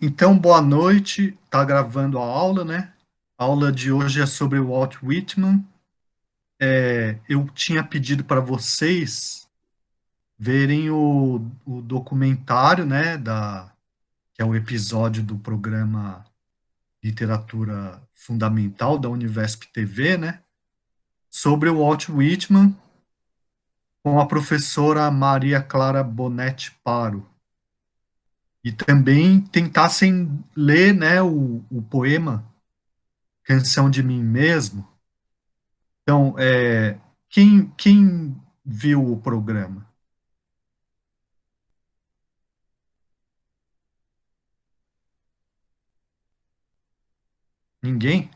Então, boa noite. Tá gravando a aula, né? A aula de hoje é sobre o Walt Whitman. Eu tinha pedido para vocês verem o documentário, né, que é o episódio do programa Literatura Fundamental da Univesp TV, né, sobre o Walt Whitman, com a professora Maria Clara Bonetti Paro. E também tentassem ler, né, o poema Canção de Mim Mesmo. Então, quem viu o programa? Ninguém?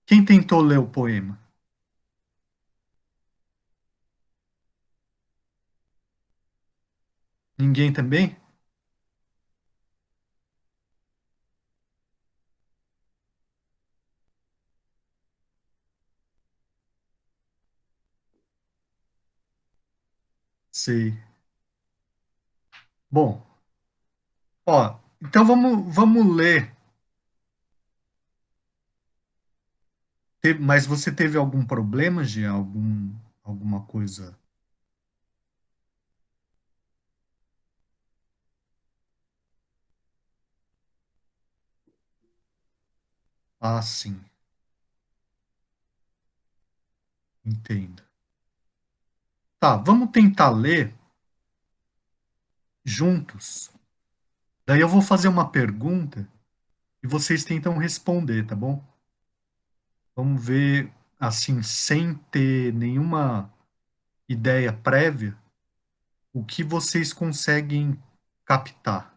Quem tentou ler o poema? Ninguém também? Sei. Bom, ó, então vamos ler. Mas você teve algum problema, de alguma coisa? Ah, sim, entendo. Tá, vamos tentar ler juntos. Daí eu vou fazer uma pergunta e vocês tentam responder, tá bom? Vamos ver, assim, sem ter nenhuma ideia prévia, o que vocês conseguem captar.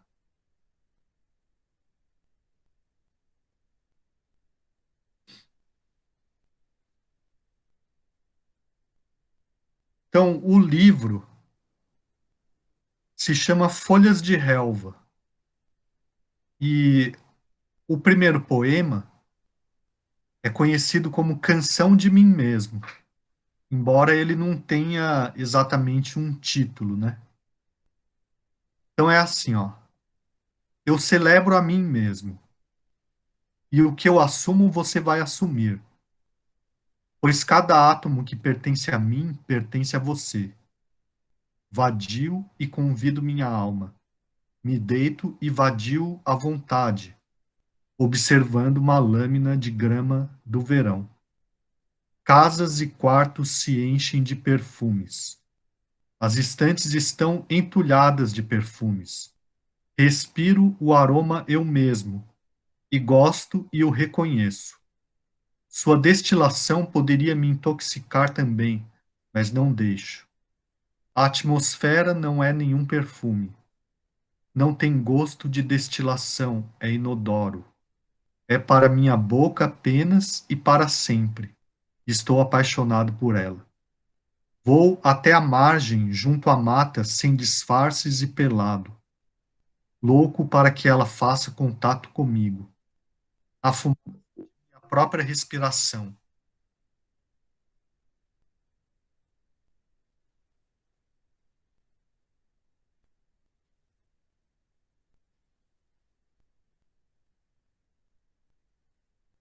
Então, o livro se chama Folhas de Relva e o primeiro poema é conhecido como Canção de Mim Mesmo, embora ele não tenha exatamente um título, né? Então é assim, ó. Eu celebro a mim mesmo, e o que eu assumo você vai assumir, pois cada átomo que pertence a mim pertence a você. Vadio e convido minha alma. Me deito e vadio à vontade, observando uma lâmina de grama do verão. Casas e quartos se enchem de perfumes. As estantes estão entulhadas de perfumes. Respiro o aroma eu mesmo, e gosto e o reconheço. Sua destilação poderia me intoxicar também, mas não deixo. A atmosfera não é nenhum perfume. Não tem gosto de destilação, é inodoro. É para minha boca apenas e para sempre. Estou apaixonado por ela. Vou até a margem, junto à mata, sem disfarces e pelado, louco para que ela faça contato comigo. A fumaça da própria respiração.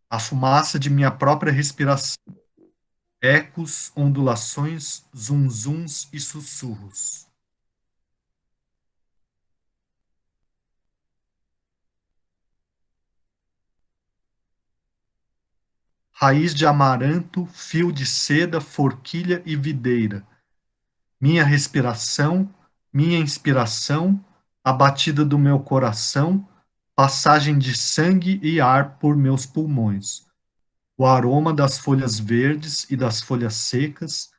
A fumaça de minha própria respiração. Ecos, ondulações, zunzuns e sussurros. Raiz de amaranto, fio de seda, forquilha e videira. Minha respiração, minha inspiração, a batida do meu coração, passagem de sangue e ar por meus pulmões, o aroma das folhas verdes e das folhas secas,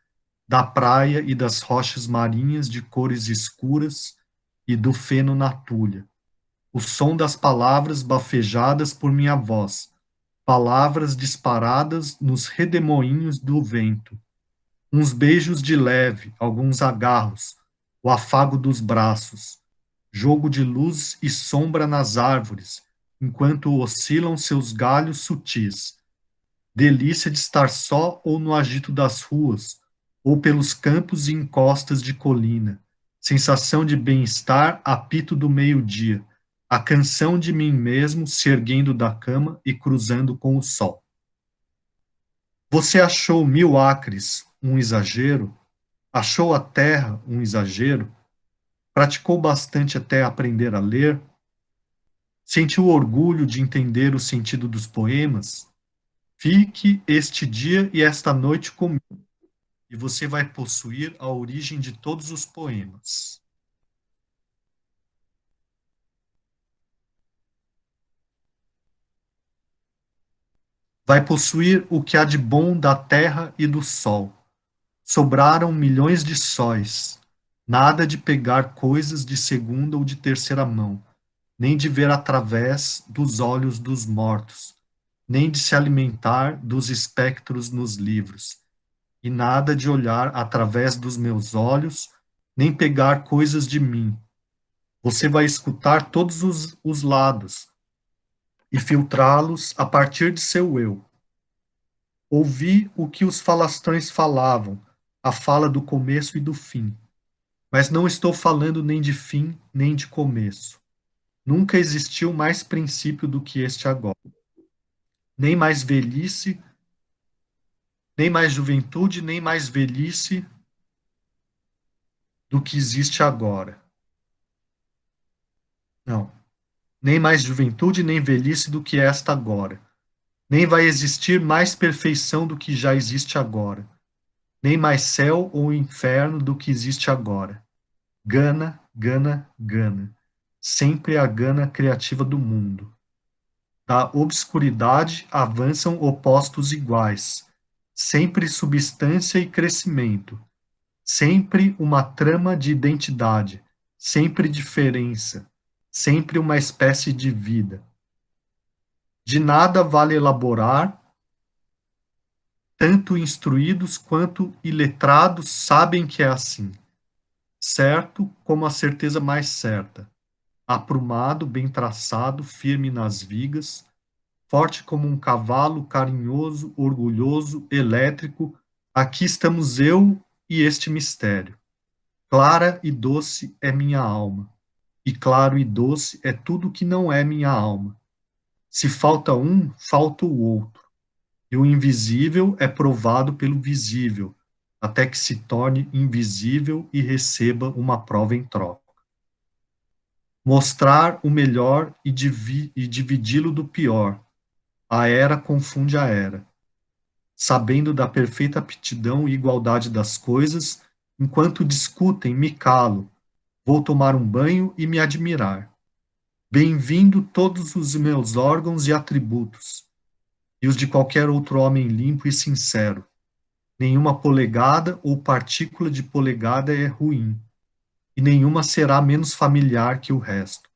da praia e das rochas marinhas de cores escuras e do feno na tulha, o som das palavras bafejadas por minha voz, palavras disparadas nos redemoinhos do vento, uns beijos de leve, alguns agarros, o afago dos braços, jogo de luz e sombra nas árvores, enquanto oscilam seus galhos sutis. Delícia de estar só ou no agito das ruas, ou pelos campos e encostas de colina, sensação de bem-estar, apito do meio-dia, a canção de mim mesmo se erguendo da cama e cruzando com o sol. Você achou 1000 acres um exagero? Achou a terra um exagero? Praticou bastante até aprender a ler? Sentiu orgulho de entender o sentido dos poemas? Fique este dia e esta noite comigo, e você vai possuir a origem de todos os poemas. Vai possuir o que há de bom da terra e do sol. Sobraram milhões de sóis. Nada de pegar coisas de segunda ou de terceira mão, nem de ver através dos olhos dos mortos, nem de se alimentar dos espectros nos livros, e nada de olhar através dos meus olhos, nem pegar coisas de mim. Você vai escutar todos os lados e filtrá-los a partir de seu eu. Ouvi o que os falastrões falavam, a fala do começo e do fim. Mas não estou falando nem de fim, nem de começo. Nunca existiu mais princípio do que este agora. Nem mais velhice, nem mais juventude, nem mais velhice do que existe agora. Não. Nem mais juventude, nem velhice do que esta agora. Nem vai existir mais perfeição do que já existe agora. Nem mais céu ou inferno do que existe agora. Gana, gana, gana. Sempre a gana criativa do mundo. Da obscuridade avançam opostos iguais. Sempre substância e crescimento. Sempre uma trama de identidade. Sempre diferença. Sempre uma espécie de vida. De nada vale elaborar, tanto instruídos quanto iletrados sabem que é assim, certo como a certeza mais certa, aprumado, bem traçado, firme nas vigas, forte como um cavalo, carinhoso, orgulhoso, elétrico, aqui estamos eu e este mistério. Clara e doce é minha alma, e claro e doce é tudo que não é minha alma. Se falta um, falta o outro. E o invisível é provado pelo visível, até que se torne invisível e receba uma prova em troca. Mostrar o melhor e dividi-lo do pior. A era confunde a era. Sabendo da perfeita aptidão e igualdade das coisas, enquanto discutem, me calo. Vou tomar um banho e me admirar. Bem-vindo todos os meus órgãos e atributos, e os de qualquer outro homem limpo e sincero. Nenhuma polegada ou partícula de polegada é ruim, e nenhuma será menos familiar que o resto.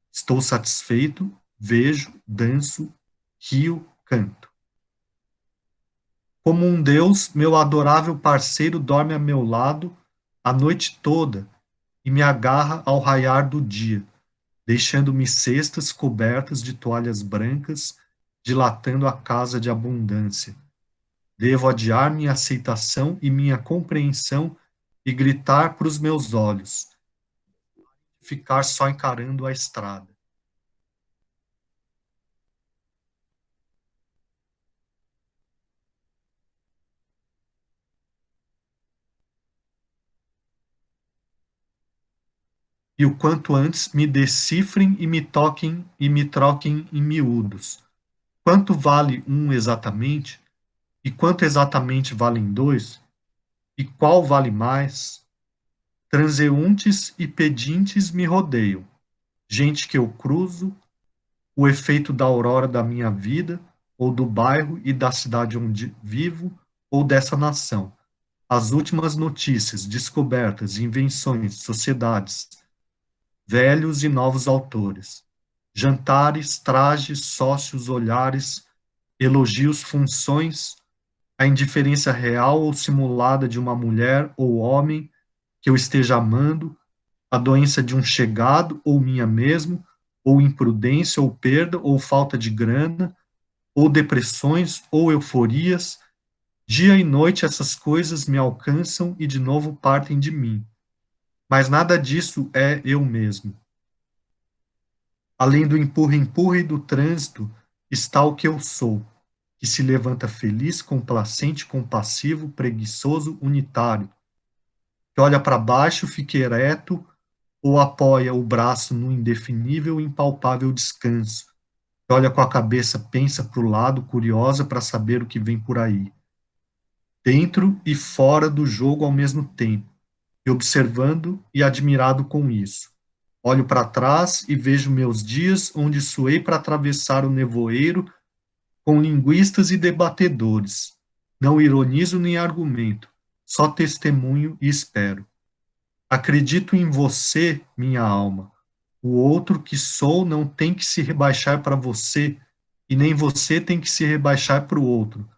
Estou satisfeito, vejo, danço, rio, canto. Como um Deus, meu adorável parceiro dorme a meu lado a noite toda e me agarra ao raiar do dia, deixando-me cestas cobertas de toalhas brancas, dilatando a casa de abundância. Devo adiar minha aceitação e minha compreensão e gritar para os meus olhos, ficar só encarando a estrada. E o quanto antes me decifrem e me toquem e me troquem em miúdos. Quanto vale um exatamente? E quanto exatamente valem dois? E qual vale mais? Transeuntes e pedintes me rodeiam, gente que eu cruzo, o efeito da aurora da minha vida, ou do bairro e da cidade onde vivo, ou dessa nação. As últimas notícias, descobertas, invenções, sociedades, velhos e novos autores. Jantares, trajes, sócios, olhares, elogios, funções, a indiferença real ou simulada de uma mulher ou homem que eu esteja amando, a doença de um chegado ou minha mesmo, ou imprudência, ou perda, ou falta de grana, ou depressões, ou euforias. Dia e noite essas coisas me alcançam e de novo partem de mim. mas nada disso é eu mesmo. Além do empurra-empurra e do trânsito, está o que eu sou, que se levanta feliz, complacente, compassivo, preguiçoso, unitário, que olha para baixo, fica ereto ou apoia o braço no indefinível e impalpável descanso, que olha com a cabeça, pensa para o lado, curiosa para saber o que vem por aí, dentro e fora do jogo ao mesmo tempo, e observando e admirado com isso. Olho para trás e vejo meus dias onde suei para atravessar o nevoeiro com linguistas e debatedores. Não ironizo nem argumento, só testemunho e espero. Acredito em você, minha alma. O outro que sou não tem que se rebaixar para você, e nem você tem que se rebaixar para o outro.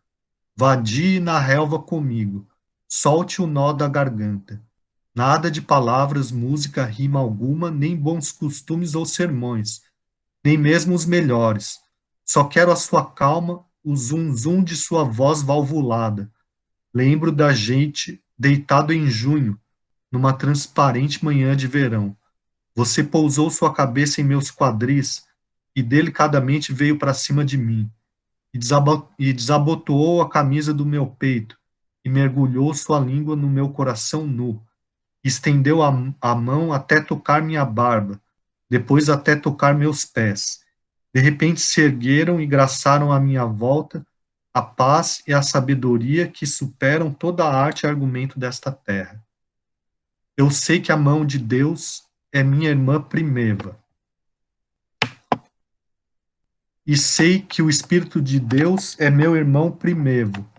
Vadie na relva comigo. Solte o nó da garganta. Nada de palavras, música, rima alguma, nem bons costumes ou sermões, nem mesmo os melhores. Só quero a sua calma, o zum-zum de sua voz valvulada. Lembro da gente deitado em junho, numa transparente manhã de verão. Você pousou sua cabeça em meus quadris e delicadamente veio para cima de mim e desabotoou a camisa do meu peito e mergulhou sua língua no meu coração nu. Estendeu a mão até tocar minha barba, depois até tocar meus pés. De repente se ergueram e graçaram à minha volta a paz e a sabedoria que superam toda a arte e argumento desta terra. Eu sei que a mão de Deus é minha irmã primeva, e sei que o Espírito de Deus é meu irmão primevo,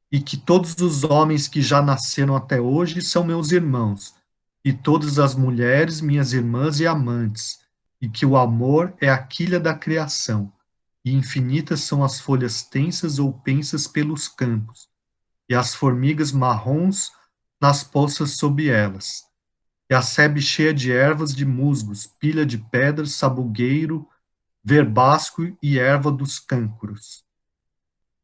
e que todos os homens que já nasceram até hoje são meus irmãos, e todas as mulheres minhas irmãs e amantes, e que o amor é a quilha da criação, e infinitas são as folhas tensas ou pensas pelos campos, e as formigas marrons nas poças sob elas, e a sebe cheia de ervas de musgos, pilha de pedras, sabugueiro, verbasco e erva dos câncoros.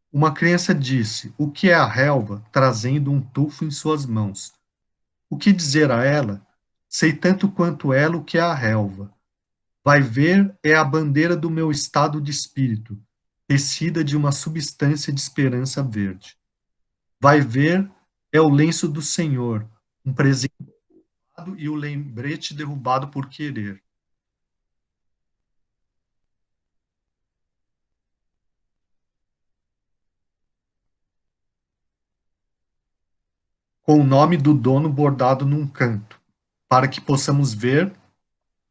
Uma criança disse: o que é a relva, trazendo um tufo em suas mãos? O que dizer a ela? Sei tanto quanto ela o que é a relva. Vai ver, é a bandeira do meu estado de espírito, tecida de uma substância de esperança verde. Vai ver, é o lenço do Senhor, um presente e o lembrete derrubado por querer. Com o nome do dono bordado num canto, para que possamos ver,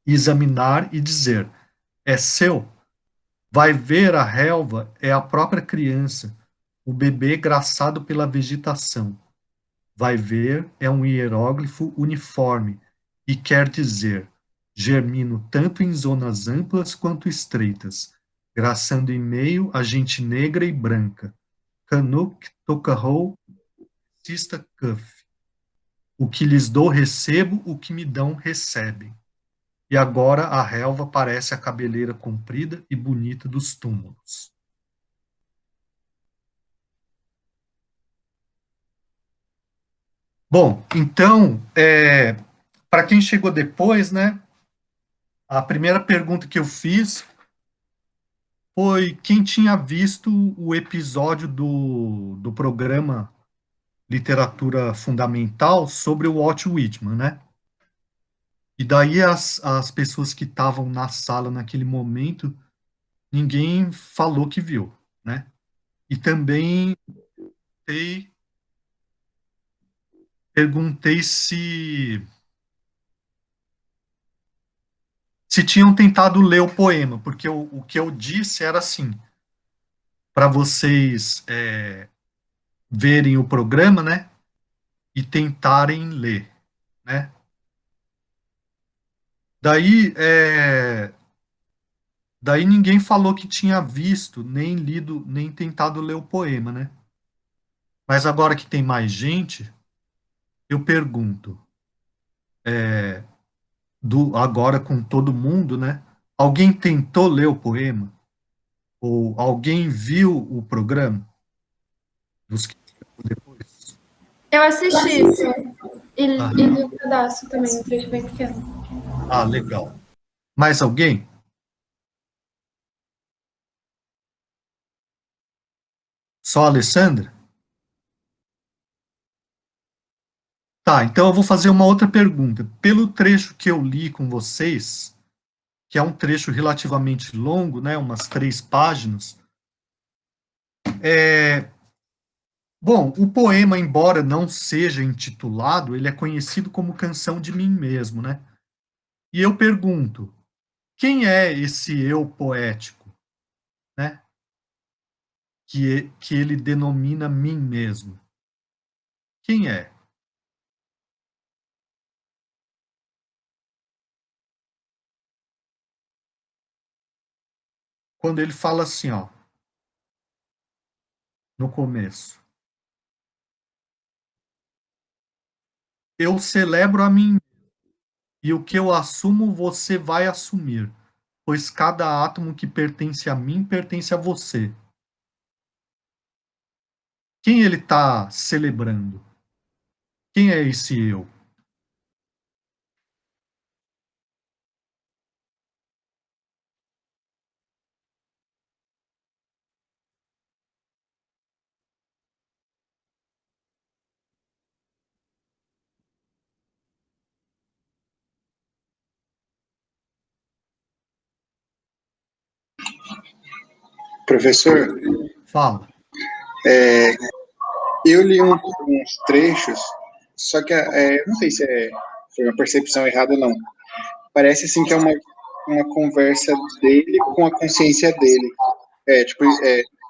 examinar e dizer: é seu. Vai ver a relva, é a própria criança, o bebê graçado pela vegetação. Vai ver, é um hieróglifo uniforme e quer dizer: germino tanto em zonas amplas quanto estreitas, graçando em meio a gente negra e branca. Canuck, Tocahou, Sista Cuff. O que lhes dou, recebo, o que me dão, recebem. E agora a relva parece a cabeleira comprida e bonita dos túmulos. Bom, então, para quem chegou depois, né, a primeira pergunta que eu fiz foi quem tinha visto o episódio do programa Literatura Fundamental sobre o Walt Whitman, né? E daí as pessoas que estavam na sala naquele momento, ninguém falou que viu, né? E também perguntei, perguntei se tinham tentado ler o poema, porque o que eu disse era assim, para vocês verem o programa, né, e tentarem ler, né. Daí, daí ninguém falou que tinha visto, nem lido, nem tentado ler o poema, né. Mas agora que tem mais gente, eu pergunto, agora com todo mundo, né, alguém tentou ler o poema? Ou alguém viu o programa? Dos que depois? Eu assisti. E li um pedaço também, um trecho bem pequeno. Ah, legal. Mais alguém? Só a Alessandra? Tá, então eu vou fazer uma outra pergunta. Pelo trecho que eu li com vocês, que é um trecho relativamente longo, né, umas 3 páginas, bom, o poema, embora não seja intitulado, ele é conhecido como Canção de Mim Mesmo, né? E eu pergunto, quem é esse eu poético, né? Que ele denomina mim mesmo? Quem é? Quando ele fala assim, ó, no começo, eu celebro a mim e o que eu assumo você vai assumir, pois cada átomo que pertence a mim pertence a você. Quem ele está celebrando? Quem é esse eu? Professor, Fala. eu li uns trechos, só que não sei se foi uma percepção errada ou não. Parece assim que é uma conversa dele com a consciência dele.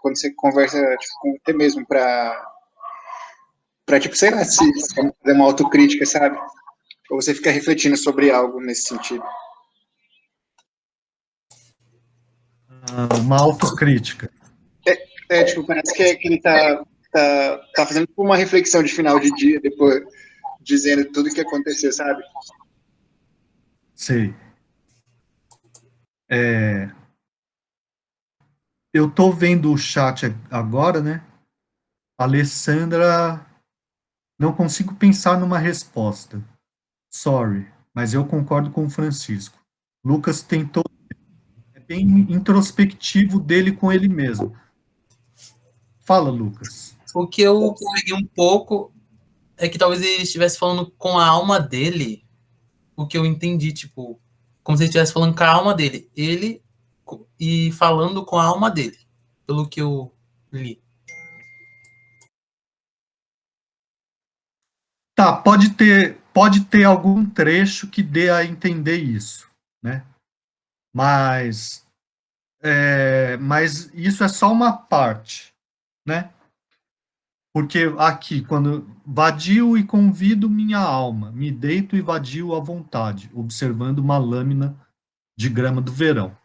Quando você conversa tipo, com você mesmo pra tipo, sei lá, se fazer uma autocrítica, sabe? Ou você fica refletindo sobre algo nesse sentido. Uma autocrítica. Tipo, parece que ele tá fazendo tipo, uma reflexão de final de dia, depois dizendo tudo o que aconteceu, sabe? Sei. Eu tô vendo o chat agora, né? Alessandra, não consigo pensar numa resposta. Sorry, mas eu concordo com o Francisco. Lucas tentou, é bem introspectivo dele com ele mesmo. Fala, Lucas. O que eu peguei um pouco é que talvez ele estivesse falando com a alma dele, o que eu entendi, tipo, como se ele estivesse falando com a alma dele. Ele e falando com a alma dele, pelo que eu li. Tá, pode ter algum trecho que dê a entender isso, né? Mas isso é só uma parte, né? Porque aqui, quando vadio e convido minha alma, me deito e vadio à vontade, observando uma lâmina de grama do verão.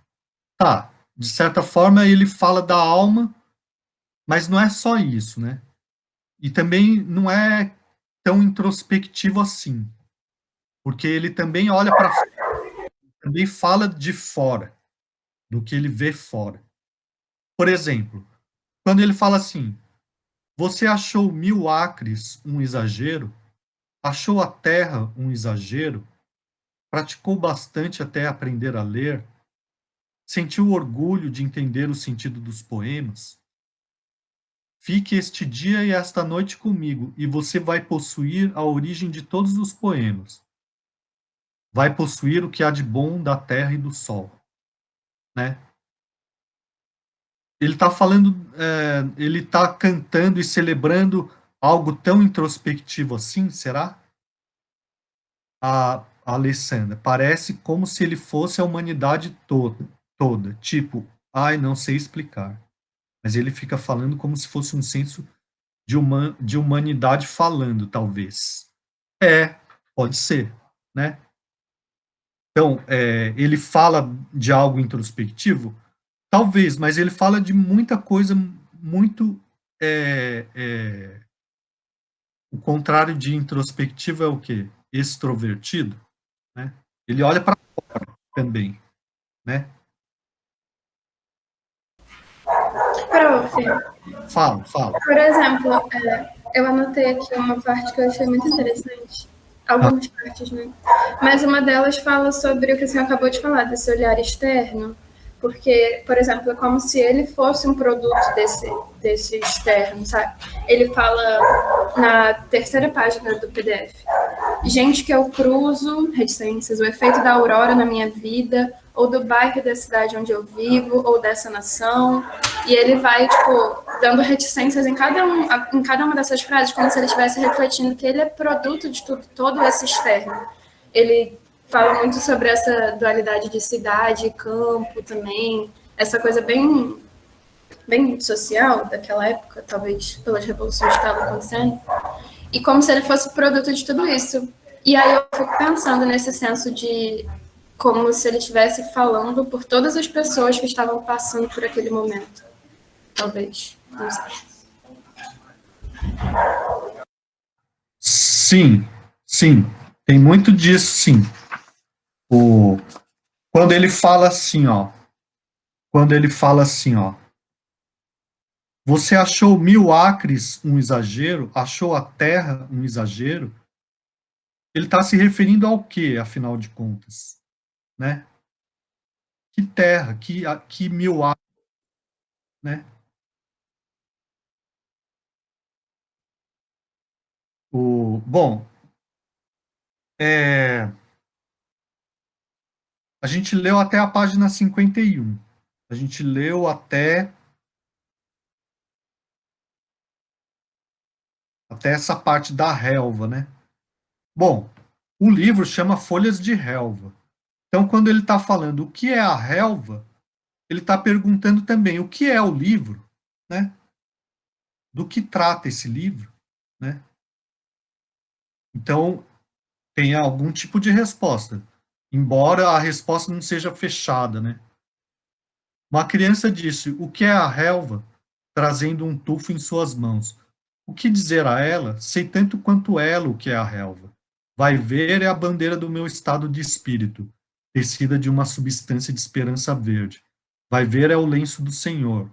Tá, de certa forma ele fala da alma, mas não é só isso, né? E também não é tão introspectivo assim, porque ele também olha para fora, também fala de fora, do que ele vê fora. Por exemplo, quando ele fala assim, você achou 1000 acres um exagero? Achou a terra um exagero? Praticou bastante até aprender a ler? Sentiu orgulho de entender o sentido dos poemas? Fique este dia e esta noite comigo, e você vai possuir a origem de todos os poemas. Vai possuir o que há de bom da terra e do sol, né? Ele está falando, ele está cantando e celebrando algo tão introspectivo assim, será? A Alessandra, parece como se ele fosse a humanidade toda, tipo, ai, não sei explicar. Mas ele fica falando como se fosse um senso de humanidade falando, talvez. Pode ser, né? Então, ele fala de algo introspectivo? Talvez, mas ele fala de muita coisa muito. O contrário de introspectivo é o quê? Extrovertido, né? Ele olha para fora também, né? Prof, Fala. por exemplo, eu anotei aqui uma parte que eu achei muito interessante, algumas partes, né? Mas uma delas fala sobre o que o senhor acabou de falar, desse olhar externo, porque, por exemplo, é como se ele fosse um produto desse externo, sabe? Ele fala na terceira página do PDF. Gente que eu cruzo, reticências, o efeito da aurora na minha vida, ou do bairro da cidade onde eu vivo, ou dessa nação. E ele vai, tipo, dando reticências em cada uma dessas frases, como se ele estivesse refletindo que ele é produto de tudo, todo esse externo. Ele fala muito sobre essa dualidade de cidade e campo também, essa coisa bem, bem social daquela época, talvez pelas revoluções que estavam acontecendo, e como se ele fosse produto de tudo isso. E aí eu fico pensando nesse senso de como se ele estivesse falando por todas as pessoas que estavam passando por aquele momento. Talvez. Não sei. Sim, sim. Tem muito disso, sim. Quando ele fala assim, ó. Quando ele fala assim, ó. Você achou 1000 acres um exagero? Achou a terra um exagero? Ele está se referindo ao quê, afinal de contas? Né? Que terra? Que 1000 acres? Né? Bom, a gente leu até a página 51. A gente leu até essa parte da relva, né? Bom, o livro chama Folhas de Relva. Então, quando ele está falando o que é a relva, ele está perguntando também o que é o livro, né? Do que trata esse livro, né? Então, tem algum tipo de resposta, embora a resposta não seja fechada, né? Uma criança disse: o que é a relva? Trazendo um tufo em suas mãos. O que dizer a ela? Sei tanto quanto ela o que é a relva. Vai ver, é a bandeira do meu estado de espírito, tecida de uma substância de esperança verde. Vai ver, é o lenço do Senhor,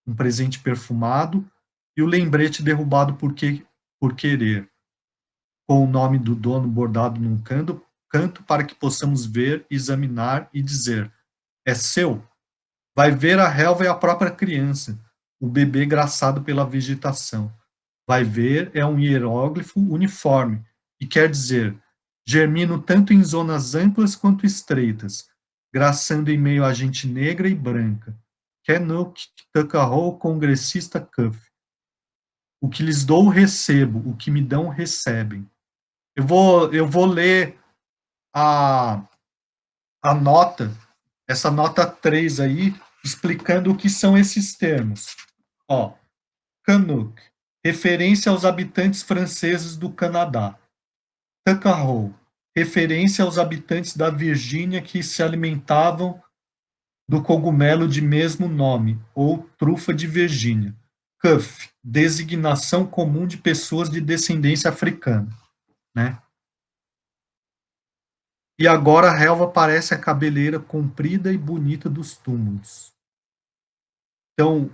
um presente perfumado e o lembrete derrubado por querer, com o nome do dono bordado num canto para que possamos ver, examinar e dizer: é seu. Vai ver, a relva é a própria criança, o bebê graçado pela vegetação. Vai ver, é um hieróglifo uniforme, e quer dizer: germino tanto em zonas amplas quanto estreitas, graçando em meio a gente negra e branca. Kenuk Tuckahoe congressista Cuff. O que lhes dou, recebo, o que me dão, recebem. Eu vou ler a nota, essa nota 3 aí, explicando o que são esses termos. Ó, Canuck, referência aos habitantes franceses do Canadá. Tuckahoe, referência aos habitantes da Virgínia que se alimentavam do cogumelo de mesmo nome, ou trufa de Virgínia. Cuff, designação comum de pessoas de descendência africana, né? E agora a relva parece a cabeleira comprida e bonita dos túmulos. Então,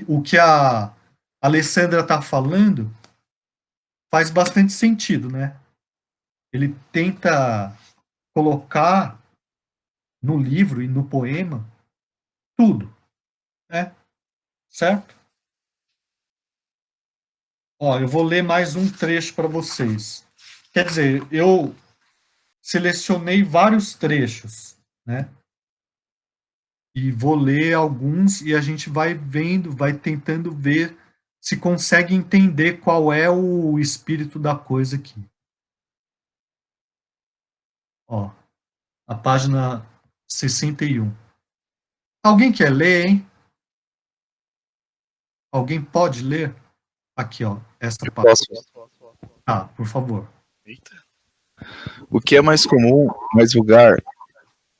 o que a Alessandra está falando faz bastante sentido, né? Ele tenta colocar no livro e no poema tudo, né? Certo? Ó, eu vou ler mais um trecho para vocês. Quer dizer, eu selecionei vários trechos, né? E vou ler alguns e a gente vai vendo, vai tentando ver se consegue entender qual é o espírito da coisa aqui. Ó, a página 61. Alguém quer ler, hein? Alguém pode ler? Aqui, ó, essa página. Ah, por favor. Eita. O que é mais comum, mais vulgar,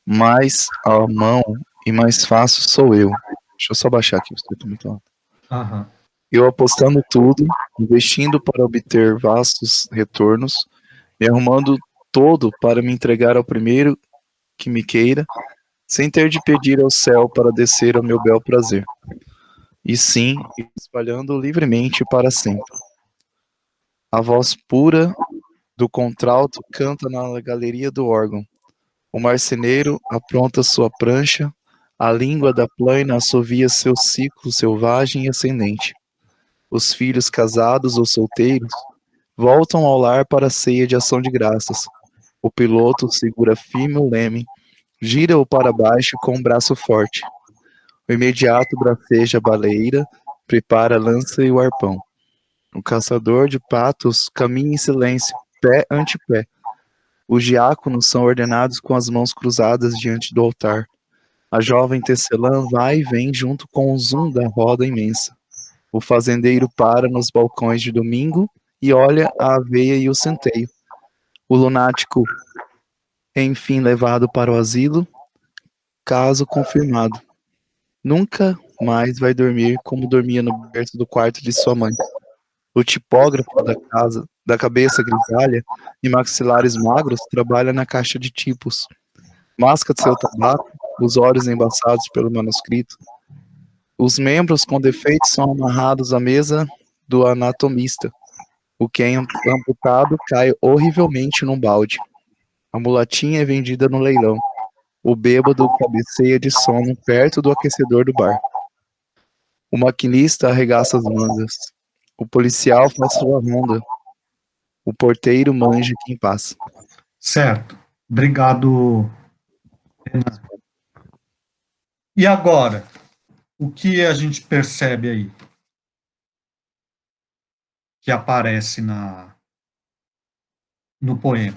mais à mão e mais fácil sou eu. Deixa eu só baixar aqui, o escrito muito alto. Aham. Eu apostando tudo, investindo para obter vastos retornos, me arrumando todo para me entregar ao primeiro que me queira, sem ter de pedir ao céu para descer ao meu bel prazer. E sim, espalhando livremente para sempre. A voz pura do contralto canta na galeria do órgão. O marceneiro apronta sua prancha, a língua da plaina assovia seu ciclo selvagem e ascendente. Os filhos casados ou solteiros voltam ao lar para a ceia de ação de graças. O piloto segura firme o leme, gira-o para baixo com um braço forte. O imediato braceja a baleeira, prepara a lança e o arpão. O caçador de patos caminha em silêncio, pé ante pé. Os diáconos são ordenados com as mãos cruzadas diante do altar. A jovem tecelã vai e vem junto com o zum da roda imensa. O fazendeiro para nos balcões de domingo e olha a aveia e o centeio. O lunático é enfim levado para o asilo, caso confirmado. Nunca mais vai dormir como dormia no berço do quarto de sua mãe. O tipógrafo da casa, da cabeça grisalha e maxilares magros, trabalha na caixa de tipos. Masca seu tabaco, os olhos embaçados pelo manuscrito. Os membros com defeitos são amarrados à mesa do anatomista. O que é amputado cai horrivelmente num balde. A mulatinha é vendida no leilão. O bêbado cabeceia de sono perto do aquecedor do bar. O maquinista arregaça as mangas. O policial faz sua ronda. O porteiro manja quem passa. Certo. Obrigado, Renan. E agora, o que a gente percebe aí que aparece no poema?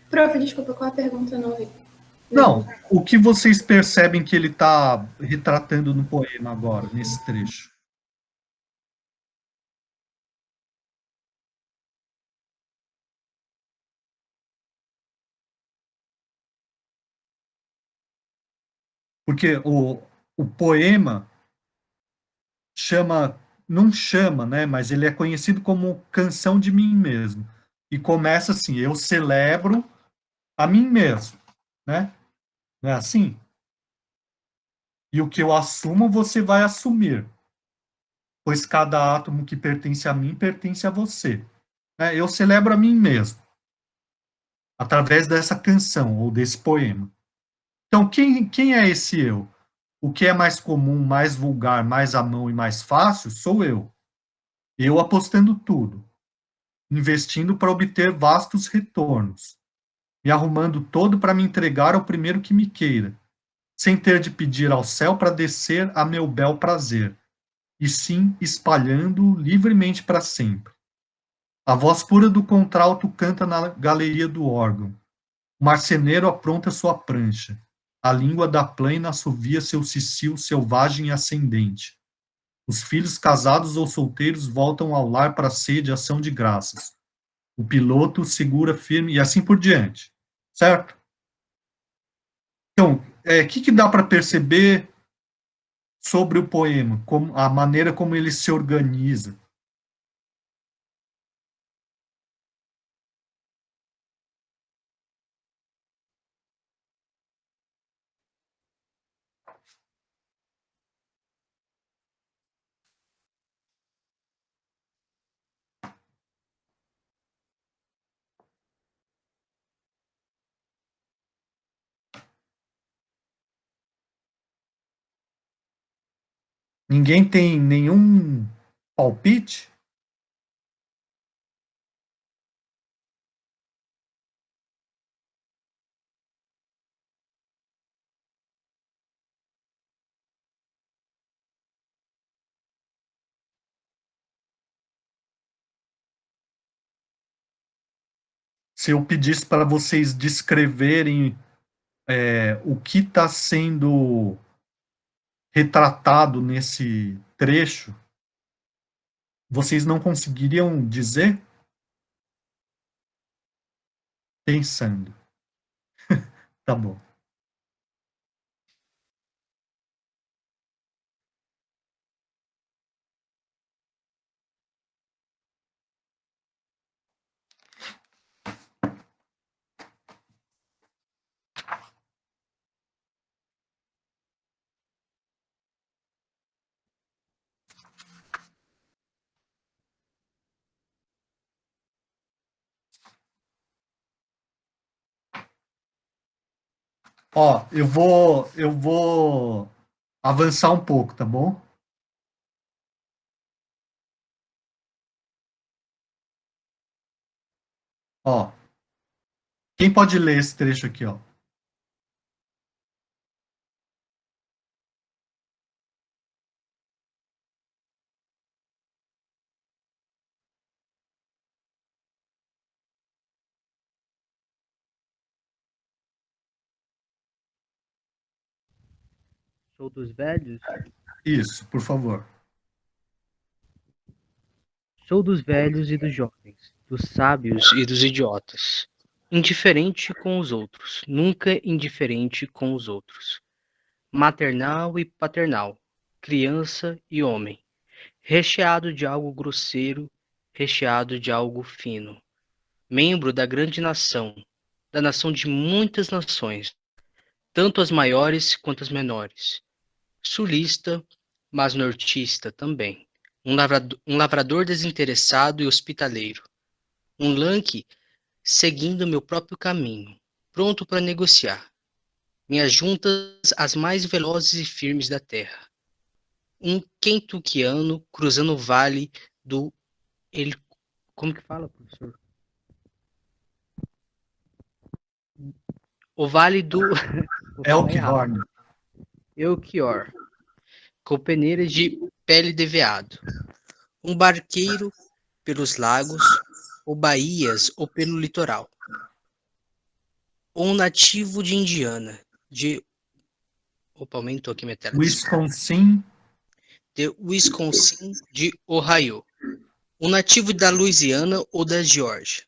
Prof, desculpa, qual a pergunta? Eu não ouvi. Não, o que vocês percebem que ele está retratando no poema agora, nesse trecho? Porque o poema não chama, né? Mas ele é conhecido como Canção de Mim Mesmo. E começa assim: eu celebro a mim mesmo, né? Não é assim? E o que eu assumo, você vai assumir, pois cada átomo que pertence a mim pertence a você. Né? Eu celebro a mim mesmo, através dessa canção ou desse poema. Então, quem é esse eu? O que é mais comum, mais vulgar, mais à mão e mais fácil sou eu. Eu apostando tudo, investindo para obter vastos retornos, me arrumando todo para me entregar ao primeiro que me queira, sem ter de pedir ao céu para descer a meu bel prazer, e sim espalhando livremente para sempre. A voz pura do contralto canta na galeria do órgão. O marceneiro apronta sua prancha. A língua da plaina assovia seu cicil selvagem e ascendente. Os filhos casados ou solteiros voltam ao lar para a ceia de ação de graças. O piloto segura firme e assim por diante. Certo? Então, o que dá para perceber sobre o poema, a maneira como ele se organiza? Ninguém tem nenhum palpite? Se eu pedisse para vocês descreverem o que está sendo retratado nesse trecho, vocês não conseguiriam dizer? Pensando. Tá bom. Ó, eu vou avançar um pouco, tá bom? Ó, quem pode ler esse trecho aqui, ó? Show dos velhos? Isso, por favor. Sou dos velhos e dos jovens, dos sábios e dos idiotas. Indiferente com os outros, nunca indiferente com os outros. Maternal e paternal, criança e homem. Recheado de algo grosseiro, recheado de algo fino. Membro da grande nação, da nação de muitas nações, tanto as maiores quanto as menores. Sulista, mas nortista também. Um lavrador desinteressado e hospitaleiro. Um lanque seguindo meu próprio caminho, pronto para negociar. Minhas juntas as mais velozes e firmes da terra. Um kentuckiano cruzando o vale do... Ele, como que fala, professor? O vale do... Vou falar errado. Elkhorn. Elkior. Com peneiras de pele de veado. Um barqueiro pelos lagos, ou baías, ou pelo litoral. Um nativo de Indiana, de... Opa, aumentou aqui minha tela, desculpa. Wisconsin. De Wisconsin, de Ohio. Um nativo da Louisiana ou da Geórgia.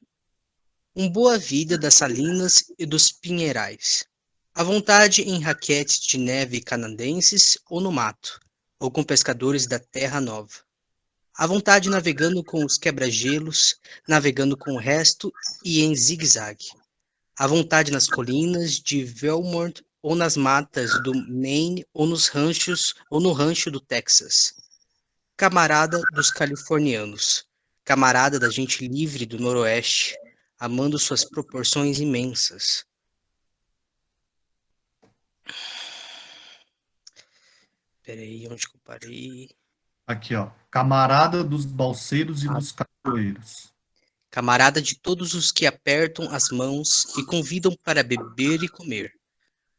Um boa-vida das salinas e dos pinheirais. À vontade em raquetes de neve canadenses ou no mato, ou com pescadores da Terra Nova. À vontade navegando com os quebra-gelos, navegando com o resto e em zigue-zague. À vontade nas colinas de Vermont ou nas matas do Maine ou nos ranchos ou no rancho do Texas. Camarada dos californianos, camarada da gente livre do noroeste, amando suas proporções imensas. Peraí, onde que eu parei? Aqui, ó. Camarada dos balseiros e dos cachoeiros. Camarada de todos os que apertam as mãos e convidam para beber e comer.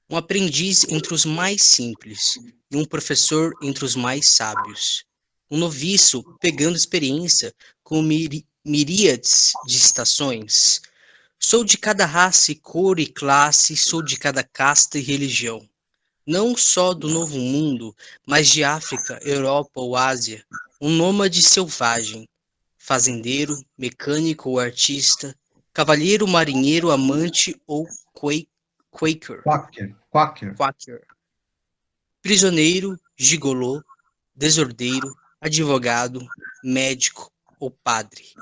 Um aprendiz entre os mais simples e um professor entre os mais sábios. Um noviço pegando experiência com miríades de estações. Sou de cada raça e cor e classe, sou de cada casta e religião. Não só do Novo Mundo, mas de África, Europa ou Ásia. Um nômade selvagem. Fazendeiro, mecânico ou artista. Cavalheiro, marinheiro, amante ou Quaker. Quaker. Prisioneiro, gigolô, desordeiro, advogado, médico ou padre.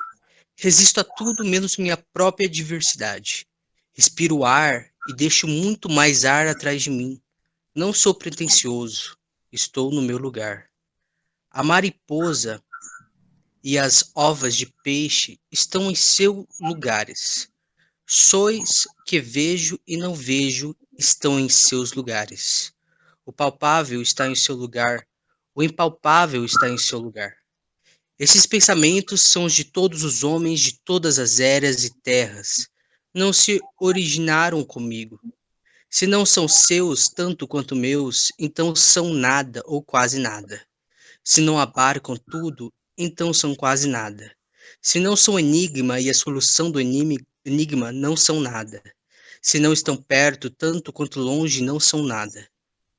Resisto a tudo menos minha própria diversidade. Respiro ar e deixo muito mais ar atrás de mim. Não sou pretensioso, estou no meu lugar. A mariposa e as ovas de peixe estão em seus lugares. Sois que vejo e não vejo estão em seus lugares. O palpável está em seu lugar, o impalpável está em seu lugar. Esses pensamentos são os de todos os homens de todas as eras e terras. Não se originaram comigo. Se não são seus tanto quanto meus, então são nada ou quase nada. Se não abarcam tudo, então são quase nada. Se não são enigma e a solução do enigma não são nada. Se não estão perto tanto quanto longe, não são nada.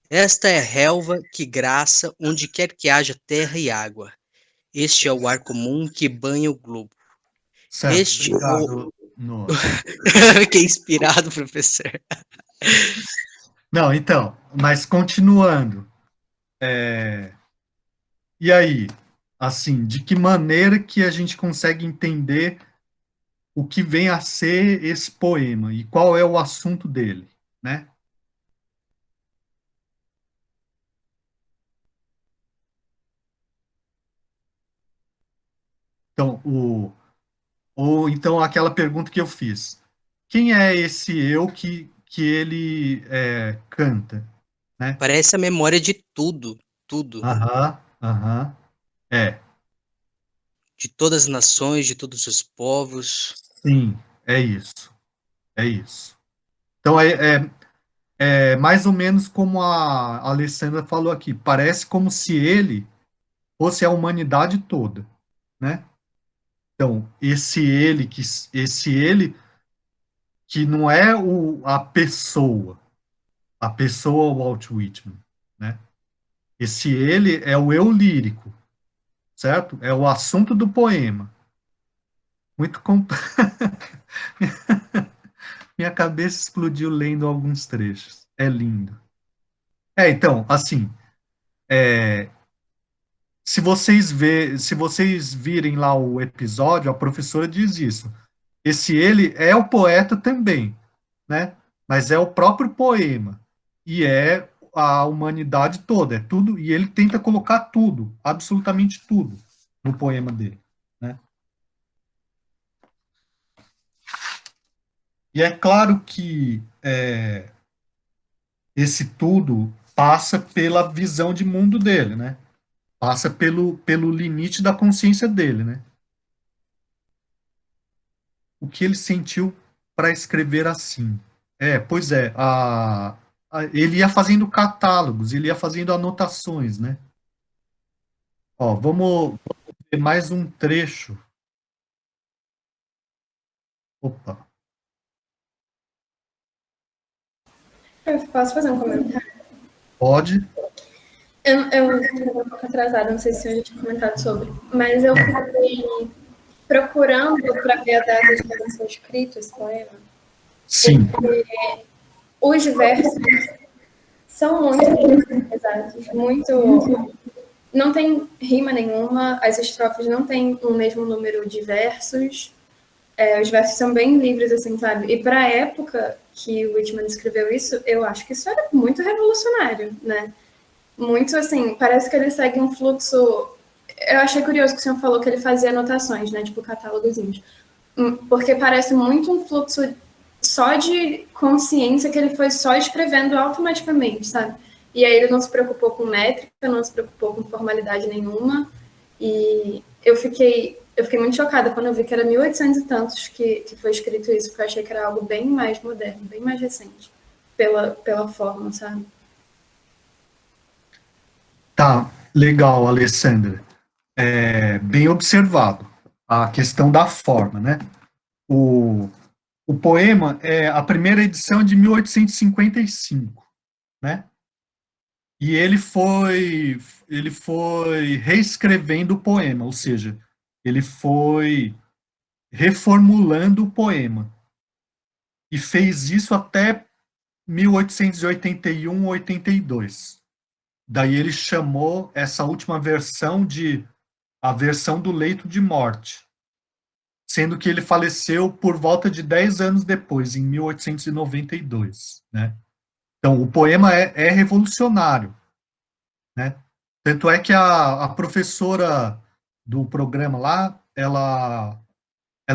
Esta é a relva que graça onde quer que haja terra e água. Este é o ar comum que banha o globo. Certo, obrigado, Noah. Fiquei inspirado, professor. Não, então, mas continuando. E aí, assim, de que maneira que a gente consegue entender o que vem a ser esse poema e qual é o assunto dele, né? Então, ou então aquela pergunta que eu fiz. Quem é esse eu que ele canta, né? Parece a memória de tudo, tudo. Aham. É, De todas as nações, de todos os povos. sim, é isso. É isso. Então, é mais ou menos como a Alessandra falou aqui. Parece como se ele fosse a humanidade toda, né? Então, esse ele que não é a pessoa Walt Whitman, né? Esse ele é o eu lírico, certo? É o assunto do poema. Muito Minha cabeça explodiu lendo alguns trechos. É lindo. Então, assim, se vocês virem lá o episódio, a professora diz isso. Esse ele é o poeta também, né? Mas é o próprio poema e é a humanidade toda, é tudo, e ele tenta colocar tudo, absolutamente tudo, no poema dele, né? E é claro que esse tudo passa pela visão de mundo dele, né? Passa pelo limite da consciência dele, né? O que ele sentiu para escrever assim? Pois é, ele ia fazendo catálogos, ele ia fazendo anotações, né? Ó, vamos ver mais um trecho. Opa, Eu posso fazer um comentário? pode? Eu estou um pouco atrasada, não sei se eu já tinha comentado sobre, mas eu fiquei procurando para ver a data de quando foi escrito esse poema. Sim, Os versos são muito pesados, muito. Não tem rima nenhuma, as estrofes não têm o mesmo número de versos, os versos são bem livres, assim, sabe? E para a época que o Whitman escreveu isso, eu acho que isso era muito revolucionário, né? Muito assim, parece que ele segue um fluxo. Eu achei curioso que o senhor falou que ele fazia anotações, né? Tipo catálogozinhos. Porque parece muito um fluxo só de consciência que ele foi só escrevendo automaticamente, sabe? E aí ele não se preocupou com métrica, não se preocupou com formalidade nenhuma. E eu fiquei muito chocada quando eu vi que era 1800 e tantos que foi escrito isso, porque eu achei que era algo bem mais moderno, bem mais recente, pela forma, sabe? tá, legal, Alessandra. Bem observado. A questão da forma, né? O, o poema, a primeira edição é de 1855, né? E ele foi reescrevendo o poema, ou seja, ele foi reformulando o poema. E fez isso até 1881, 82. Daí ele chamou essa última versão de a versão do leito de morte, sendo que ele faleceu por volta de 10 anos depois, em 1892, né? Então, o poema é revolucionário, né? Tanto é que a professora do programa lá, ela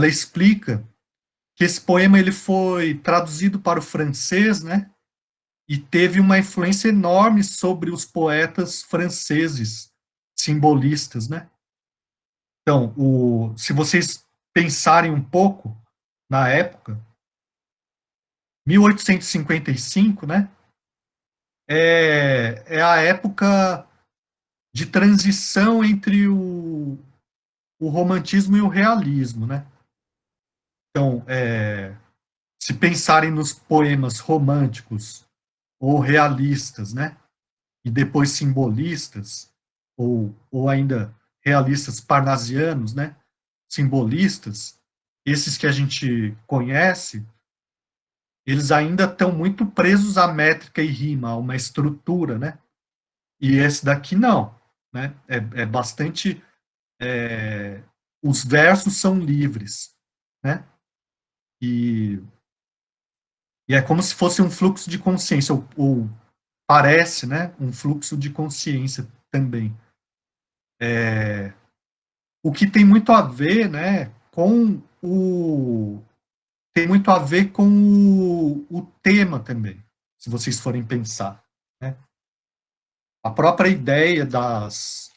explica que esse poema ele foi traduzido para o francês, né? E teve uma influência enorme sobre os poetas franceses simbolistas, né? Então, se vocês pensarem um pouco na época, 1855, né? É a época de transição entre o romantismo e o realismo, né? Então, se pensarem nos poemas românticos ou realistas, né? E depois simbolistas, ou ainda realistas parnasianos, né? Simbolistas, esses que a gente conhece, eles ainda estão muito presos à métrica e rima, a uma estrutura, né? E esse daqui não, né? É bastante. Os versos são livres, né? E, e é como se fosse um fluxo de consciência, ou parece, né? Um fluxo de consciência também. O que tem muito a ver, né? Com tem muito a ver com o tema também, se vocês forem pensar, né? A própria ideia das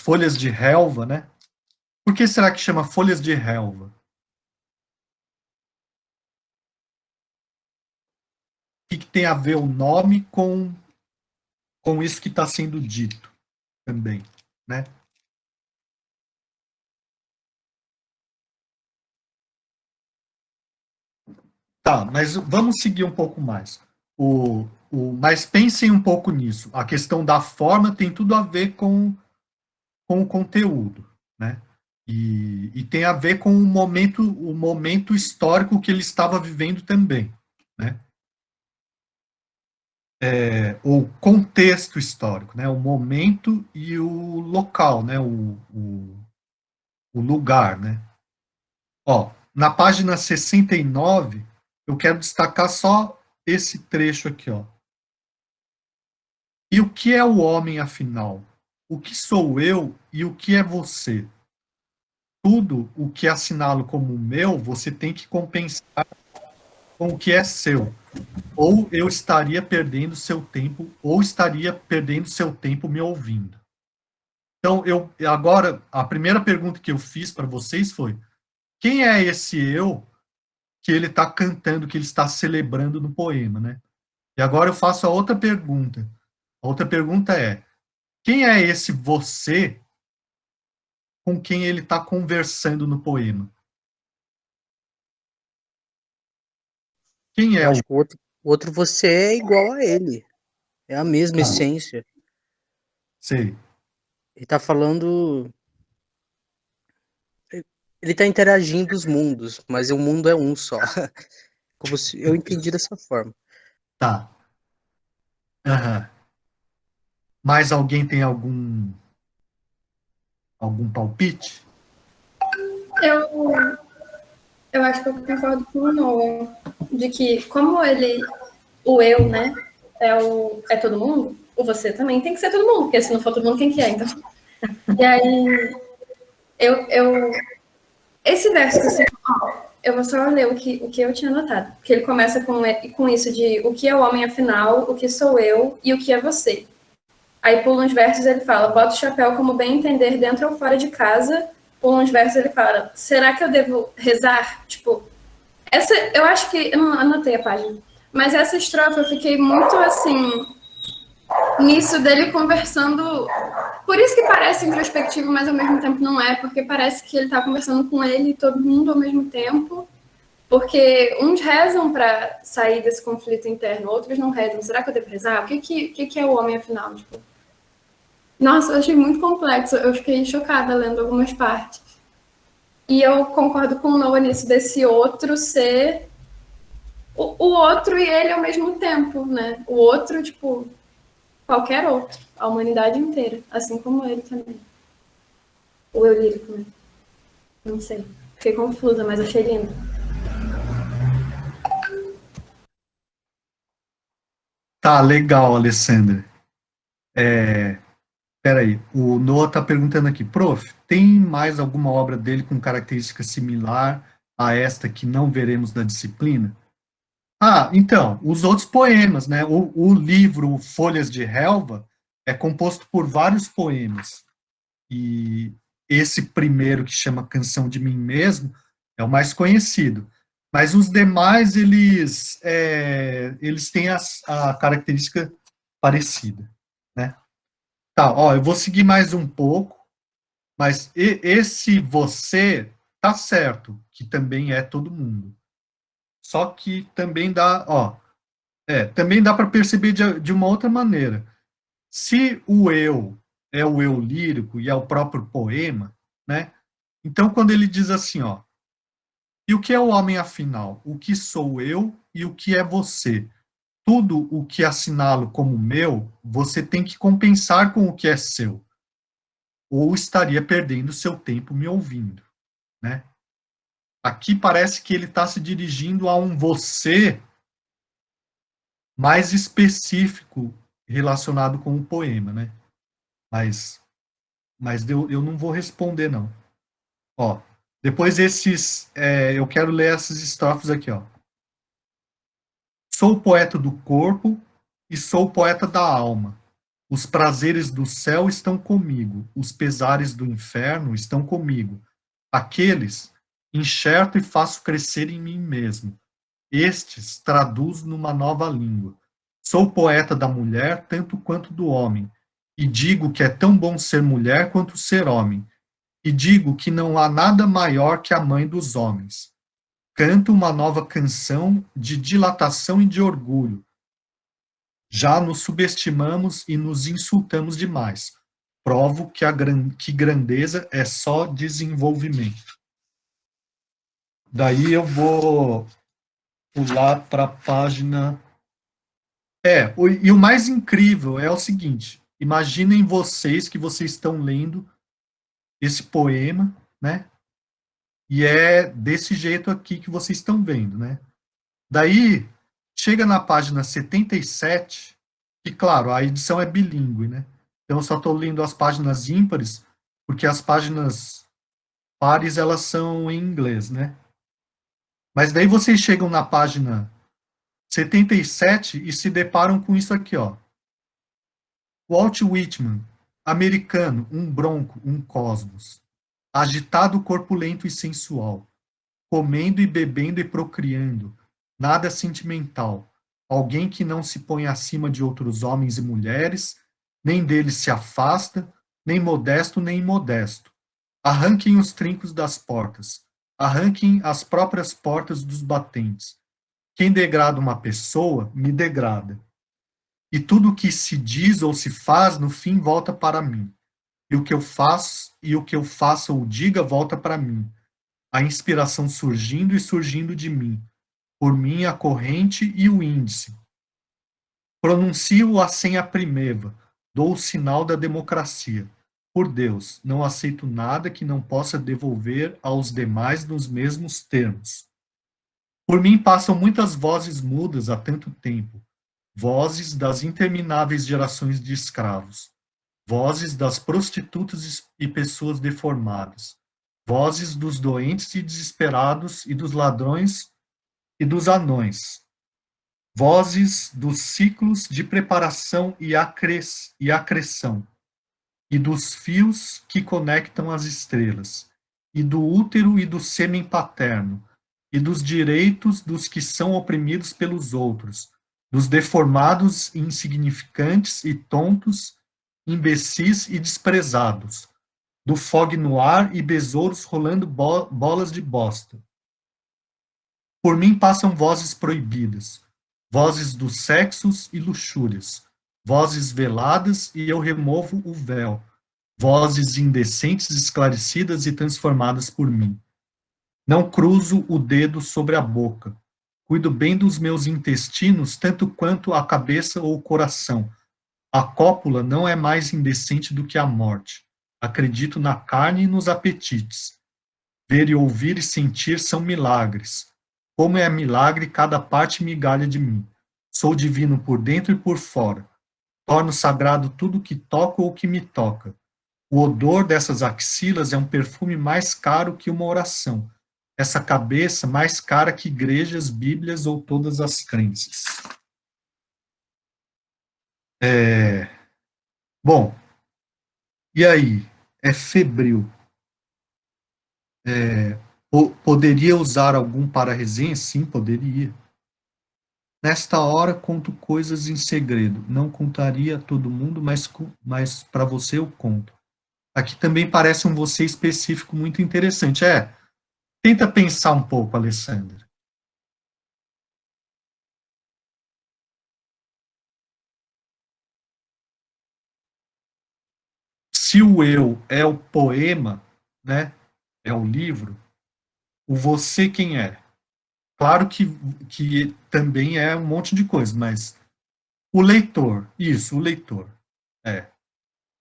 folhas de relva, né? Por que será que chama folhas de relva? O que tem a ver o nome com isso que está sendo dito também, né? Tá, mas vamos seguir um pouco mais. Mas pensem um pouco nisso. A questão da forma tem tudo a ver com o conteúdo, né? E tem a ver com o momento histórico que ele estava vivendo também, né? O contexto histórico, né? O momento e o local, né? O lugar, né? Ó, na página 69, eu quero destacar só esse trecho aqui, ó. E o que é o homem, afinal? O que sou eu e o que é você? Tudo o que assinalo como meu, você tem que compensar com o que é seu. Ou eu estaria perdendo seu tempo, ou estaria perdendo seu tempo me ouvindo. Então, agora, a primeira pergunta que eu fiz para vocês foi: quem é esse eu que ele está cantando, que ele está celebrando no poema, né? E agora eu faço a outra pergunta. A outra pergunta é: quem é esse você com quem ele está conversando no poema? Quem é Eu o... acho que o outro você é igual a ele. É a mesma Ah, essência. sei. Ele tá falando. Ele tá interagindo os mundos, mas o mundo é um só. Como se eu entendi dessa forma. Tá. Aham. Mais alguém tem algum palpite? Eu, eu acho que eu concordo com o Noah, de que como ele, o eu, né, é todo mundo, o você também tem que ser todo mundo, porque se não for todo mundo, quem que é, então? E aí, esse verso que você falou, eu vou só ler o que eu tinha notado, porque ele começa com isso de o que é o homem afinal, o que sou eu e o que é você. Aí pula uns versos ele fala, bota o chapéu como bem entender dentro ou fora de casa. Pula uns versos ele fala, será que eu devo rezar? Tipo, eu acho que, eu não anotei a página, mas essa estrofe eu fiquei muito assim, nisso dele conversando. Por isso que parece introspectivo, mas ao mesmo tempo não é, porque parece que ele está conversando com ele e todo mundo ao mesmo tempo. Porque uns rezam para sair desse conflito interno, outros não rezam. Será que eu devo rezar? O que é o homem, afinal? Tipo, nossa, eu achei muito complexo. Eu fiquei chocada lendo algumas partes. E eu concordo com o Noah nisso, desse outro ser o outro e ele ao mesmo tempo, né? O outro, tipo, qualquer outro. A humanidade inteira. Assim como ele também. O eu lírico, né? Não sei. Fiquei confusa, mas achei lindo. Tá, legal, Alessandra. Peraí, o Noah está perguntando aqui, prof, tem mais alguma obra dele com característica similar a esta que não veremos na disciplina? Ah, então, os outros poemas, né? O livro Folhas de Relva é composto por vários poemas. E esse primeiro, que chama Canção de Mim Mesmo, é o mais conhecido. Mas os demais, eles têm a característica parecida, né? Tá, ó, eu vou seguir mais um pouco, mas esse você tá certo, que também é todo mundo. Só que também dá, ó, também dá para perceber de uma outra maneira. Se o eu é o eu lírico e é o próprio poema, né? Então, quando ele diz assim, ó, e o que é o homem afinal? O que sou eu e o que é você? Tudo o que assinalo como meu, você tem que compensar com o que é seu, ou estaria perdendo seu tempo me ouvindo, né? Aqui parece que ele está se dirigindo a um você mais específico relacionado com o poema, né? Mas eu não vou responder, não. Ó, Depois eu quero ler essas estrofes aqui, ó. Sou poeta do corpo e sou poeta da alma. Os prazeres do céu estão comigo, os pesares do inferno estão comigo. Aqueles enxerto e faço crescer em mim mesmo. Estes traduzo numa nova língua. Sou poeta da mulher tanto quanto do homem, e digo que é tão bom ser mulher quanto ser homem, e digo que não há nada maior que a mãe dos homens. Canto uma nova canção de dilatação e de orgulho. Já nos subestimamos e nos insultamos demais. Provo que grandeza é só desenvolvimento. Daí eu vou pular para a página. E o mais incrível é o seguinte: imaginem vocês que vocês estão lendo esse poema, né? E é desse jeito aqui que vocês estão vendo, né? Daí chega na página 77, e claro, a edição é bilíngue, né? Então eu só estou lendo as páginas ímpares, porque as páginas pares elas são em inglês, né? Mas daí vocês chegam na página 77 e se deparam com isso aqui, ó. Walt Whitman, americano, um bronco, um cosmos. Agitado, corpulento e sensual. Comendo e bebendo e procriando. Nada sentimental. Alguém que não se põe acima de outros homens e mulheres, nem deles se afasta, nem modesto nem imodesto. Arranquem os trincos das portas. Arranquem as próprias portas dos batentes. Quem degrada uma pessoa, me degrada. E tudo o que se diz ou se faz, no fim, volta para mim. E o que eu faço, e o que eu faça ou diga, volta para mim. A inspiração surgindo e surgindo de mim. Por mim, a corrente e o índice. Pronuncio a senha primeva. Dou o sinal da democracia. Por Deus, não aceito nada que não possa devolver aos demais nos mesmos termos. Por mim passam muitas vozes mudas há tanto tempo, vozes das intermináveis gerações de escravos, vozes das prostitutas e pessoas deformadas, vozes dos doentes e desesperados e dos ladrões e dos anões, vozes dos ciclos de preparação e acreção, e dos fios que conectam as estrelas, e do útero e do sêmen paterno, e dos direitos dos que são oprimidos pelos outros, dos deformados, insignificantes e tontos, imbecis e desprezados, do fog no ar e besouros rolando bolas de bosta. Por mim passam vozes proibidas, vozes dos sexos e luxúrias, vozes veladas e eu removo o véu, vozes indecentes esclarecidas e transformadas por mim. Não cruzo o dedo sobre a boca. Cuido bem dos meus intestinos, tanto quanto a cabeça ou o coração. A cópula não é mais indecente do que a morte. Acredito na carne e nos apetites. Ver e ouvir e sentir são milagres. Como é milagre cada parte migalha de mim. Sou divino por dentro e por fora. Torno sagrado tudo que toco ou que me toca. O odor dessas axilas é um perfume mais caro que uma oração. Essa cabeça mais cara que igrejas, bíblias ou todas as crenças. Bom, e aí? É febril. Poderia usar algum para resenha? Sim, poderia. Nesta hora conto coisas em segredo. Não contaria a todo mundo, mas para você eu conto. Aqui também parece um você específico muito interessante. Tenta pensar um pouco, Alessandra. Se o eu é o poema, né, é o livro, o você quem é? Claro que também é um monte de coisa, mas o leitor, isso, o leitor. É.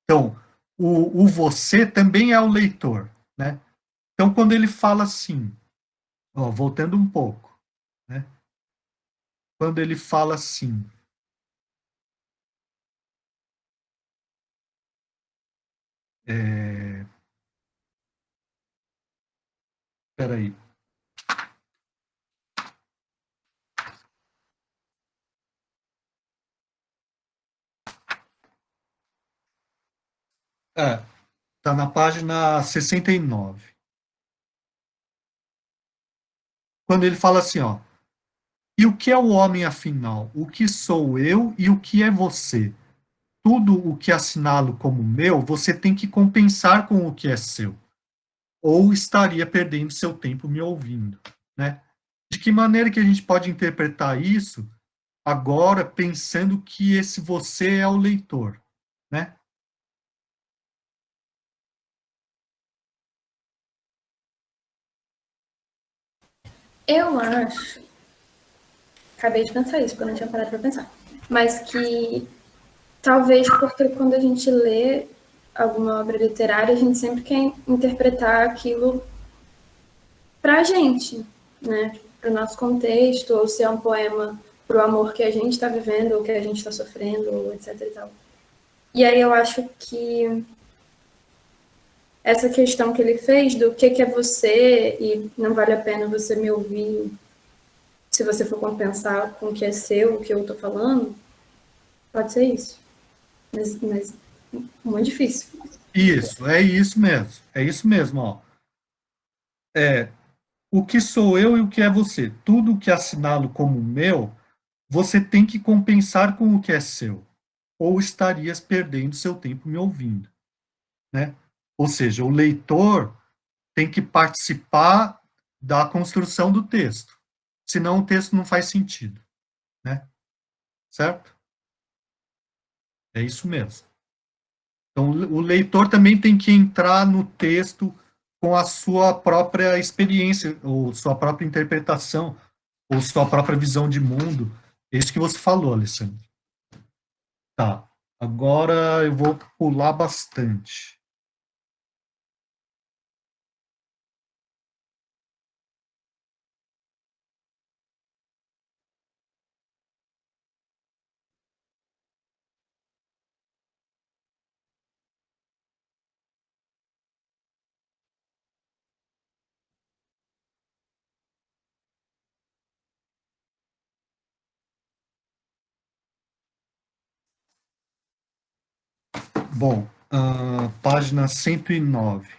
Então, o você também é o leitor, né? Então, quando ele fala assim, ó, voltando um pouco, né? Quando ele fala assim, é, Espera aí. Tá na página 69. Quando ele fala assim, ó, e o que é o homem afinal? O que sou eu e o que é você? Tudo o que assinalo como meu, você tem que compensar com o que é seu, ou estaria perdendo seu tempo me ouvindo, né? De que maneira que a gente pode interpretar isso agora pensando que esse você é o leitor, né? Eu acho, acabei de pensar isso, porque eu não tinha parado para pensar, mas que talvez porque quando a gente lê alguma obra literária, a gente sempre quer interpretar aquilo para a gente, né? Para o nosso contexto, ou se é um poema para o amor que a gente está vivendo, ou que a gente está sofrendo, ou etc e tal. E aí eu acho que essa questão que ele fez do que é você e não vale a pena você me ouvir se você for compensar com o que é seu, o que eu estou falando, pode ser isso. Mas muito difícil. Isso, é isso mesmo. É isso mesmo, ó. O que sou eu e o que é você? Tudo o que assinalo como meu, você tem que compensar com o que é seu, ou estarias perdendo seu tempo me ouvindo, né? Ou seja, o leitor tem que participar da construção do texto, senão o texto não faz sentido, né? Certo? É isso mesmo. Então, o leitor também tem que entrar no texto com a sua própria experiência, ou sua própria interpretação, ou sua própria visão de mundo. É isso que você falou, Alessandro. Tá. Agora eu vou pular bastante. Bom, página 109.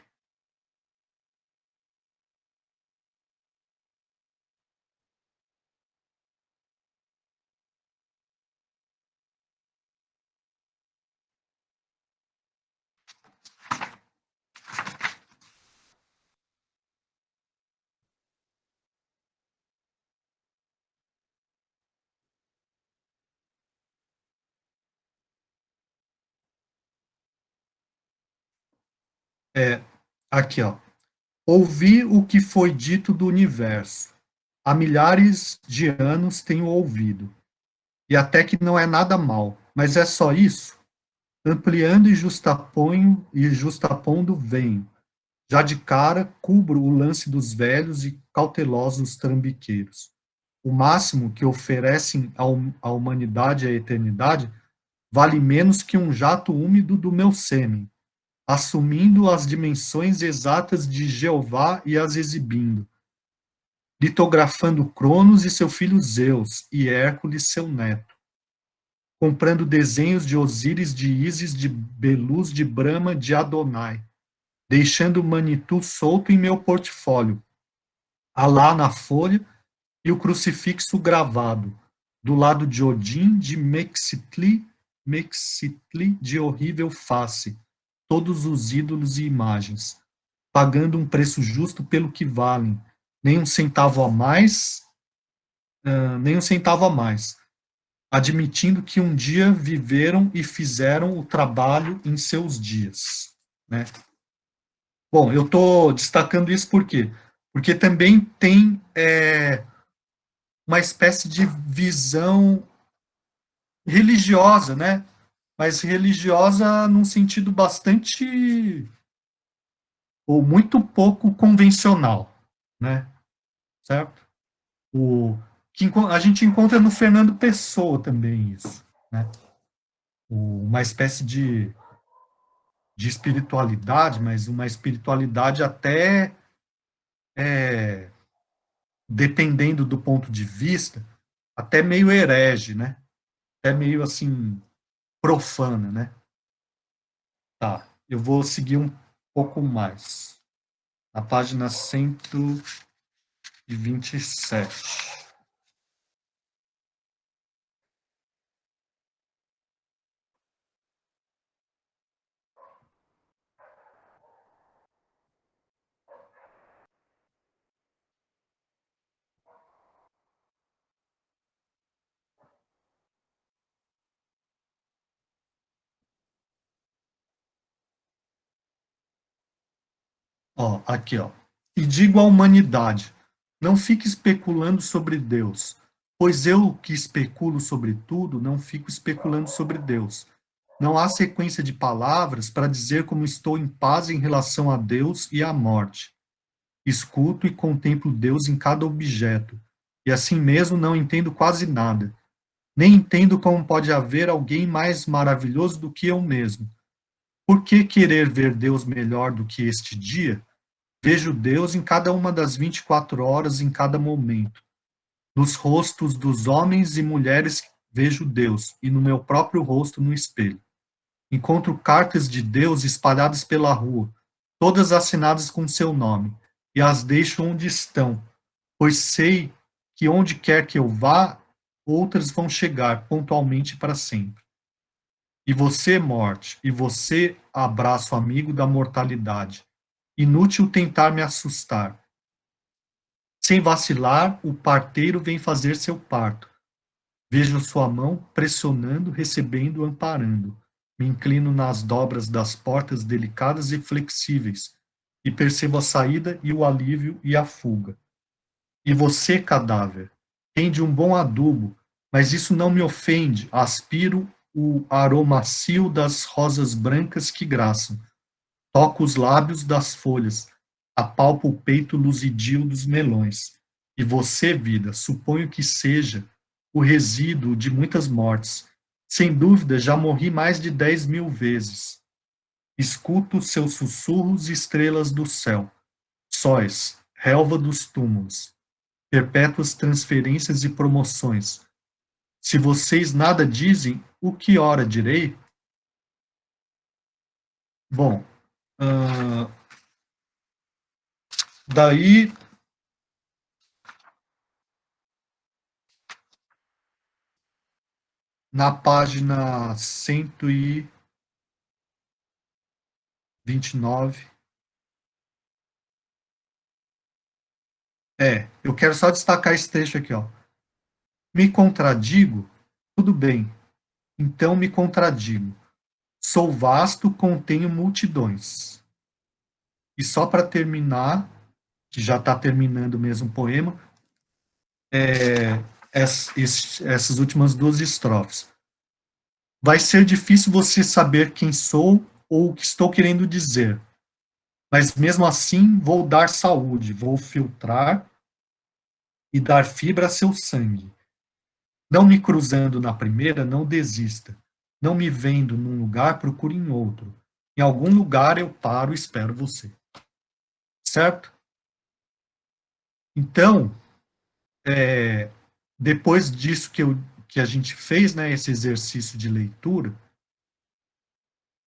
Aqui, ó. Ouvi o que foi dito do universo. Há milhares de anos tenho ouvido. E até que não é nada mal. Mas é só isso? Ampliando e justapondo venho. Já de cara, cubro o lance dos velhos e cautelosos trambiqueiros. O máximo que oferecem à humanidade e à eternidade vale menos que um jato úmido do meu sêmen, assumindo as dimensões exatas de Jeová e as exibindo, litografando Cronos e seu filho Zeus, e Hércules, seu neto, comprando desenhos de Osíris, de Ísis, de Belus, de Brahma, de Adonai, deixando o Manitou solto em meu portfólio, Alá na folha e o crucifixo gravado, do lado de Odin, de Mexitli de horrível face, todos os ídolos e imagens, pagando um preço justo pelo que valem, nem um centavo a mais, nem um centavo a mais, admitindo que um dia viveram e fizeram o trabalho em seus dias, né? Bom, eu estou destacando isso por quê? Porque também tem uma espécie de visão religiosa, né? Mas religiosa num sentido bastante ou muito pouco convencional, né? Certo? Que a gente encontra no Fernando Pessoa também isso, né? Uma espécie de espiritualidade, mas uma espiritualidade até dependendo do ponto de vista, até meio herege, né? Até meio assim, profana, né? Tá, eu vou seguir um pouco mais. Na página 127. Ó, aqui, ó. E digo à humanidade, não fique especulando sobre Deus, pois eu que especulo sobre tudo, não fico especulando sobre Deus. Não há sequência de palavras para dizer como estou em paz em relação a Deus e à morte. Escuto e contemplo Deus em cada objeto, e assim mesmo não entendo quase nada. Nem entendo como pode haver alguém mais maravilhoso do que eu mesmo. Por que querer ver Deus melhor do que este dia? Vejo Deus em cada uma das 24 horas, em cada momento. Nos rostos dos homens e mulheres vejo Deus, e no meu próprio rosto no espelho. Encontro cartas de Deus espalhadas pela rua, todas assinadas com seu nome, e as deixo onde estão, pois sei que onde quer que eu vá, outras vão chegar pontualmente para sempre. E você, morte, e você, abraço amigo da mortalidade. Inútil tentar me assustar. Sem vacilar, o parteiro vem fazer seu parto. Vejo sua mão pressionando, recebendo, amparando. Me inclino nas dobras das portas delicadas e flexíveis, e percebo a saída e o alívio e a fuga. E você, cadáver, tem de um bom adubo, mas isso não me ofende. Aspiro o aroma macio das rosas brancas que graçam. Toco os lábios das folhas, apalpo o peito luzidio dos melões. E você, vida, suponho que seja o resíduo de muitas mortes. Sem dúvida, já morri mais de 10.000 vezes. Escuto seus sussurros e estrelas do céu. Sóis, relva dos túmulos. Perpétuas transferências e promoções. Se vocês nada dizem, o que hora direi? Bom, daí na página 129. Eu quero só destacar esse trecho aqui, ó. Me contradigo? Tudo bem, então me contradigo. Sou vasto, contenho multidões. E só para terminar, que já está terminando mesmo o poema, essas últimas duas estrofes. Vai ser difícil você saber quem sou ou o que estou querendo dizer, mas mesmo assim vou dar saúde, vou filtrar e dar fibra a seu sangue. Não me cruzando na primeira, não desista. Não me vendo num lugar, procure em outro. Em algum lugar eu paro e espero você. Certo? Então, depois disso que a gente fez, né, esse exercício de leitura,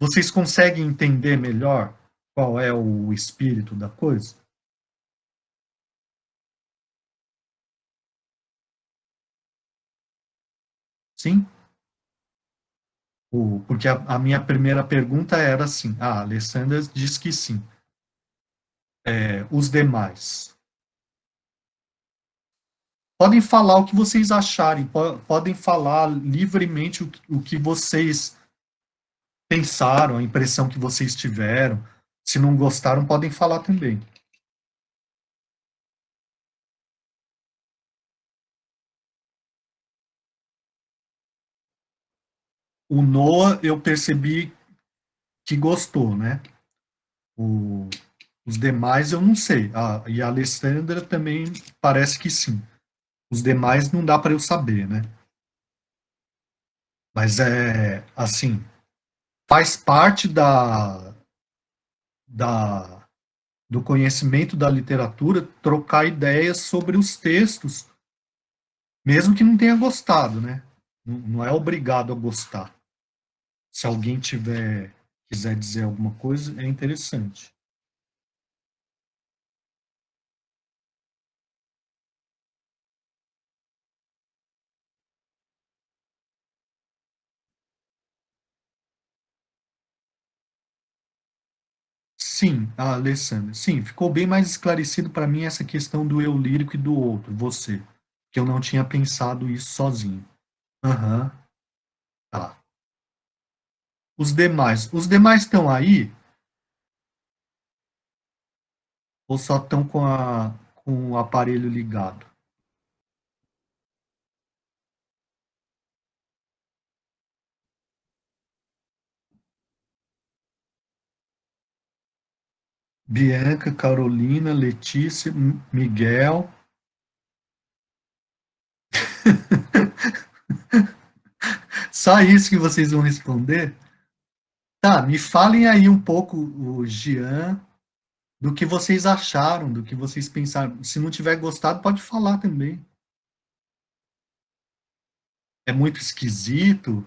vocês conseguem entender melhor qual é o espírito da coisa? Sim? Porque a minha primeira pergunta era assim, a Alessandra diz que sim. Os demais. Podem falar o que vocês acharem, podem falar livremente o que vocês pensaram, a impressão que vocês tiveram. Se não gostaram, podem falar também. O Noah, eu percebi que gostou, né? Os demais, eu não sei. E a Alessandra também parece que sim. Os demais não dá para eu saber, né? Mas assim, faz parte da do conhecimento da literatura, trocar ideias sobre os textos, mesmo que não tenha gostado, né? Não é obrigado a gostar. Se alguém quiser dizer alguma coisa, é interessante. Sim, Alessandra, sim, ficou bem mais esclarecido para mim essa questão do eu lírico e do outro, você, que eu não tinha pensado isso sozinho. Aham, tá. Os demais estão aí ou só estão com o aparelho ligado? Bianca, Carolina, Letícia, Miguel. Só isso que vocês vão responder? Tá, me falem aí um pouco, o Jean, do que vocês acharam, do que vocês pensaram. Se não tiver gostado, pode falar também. É muito esquisito?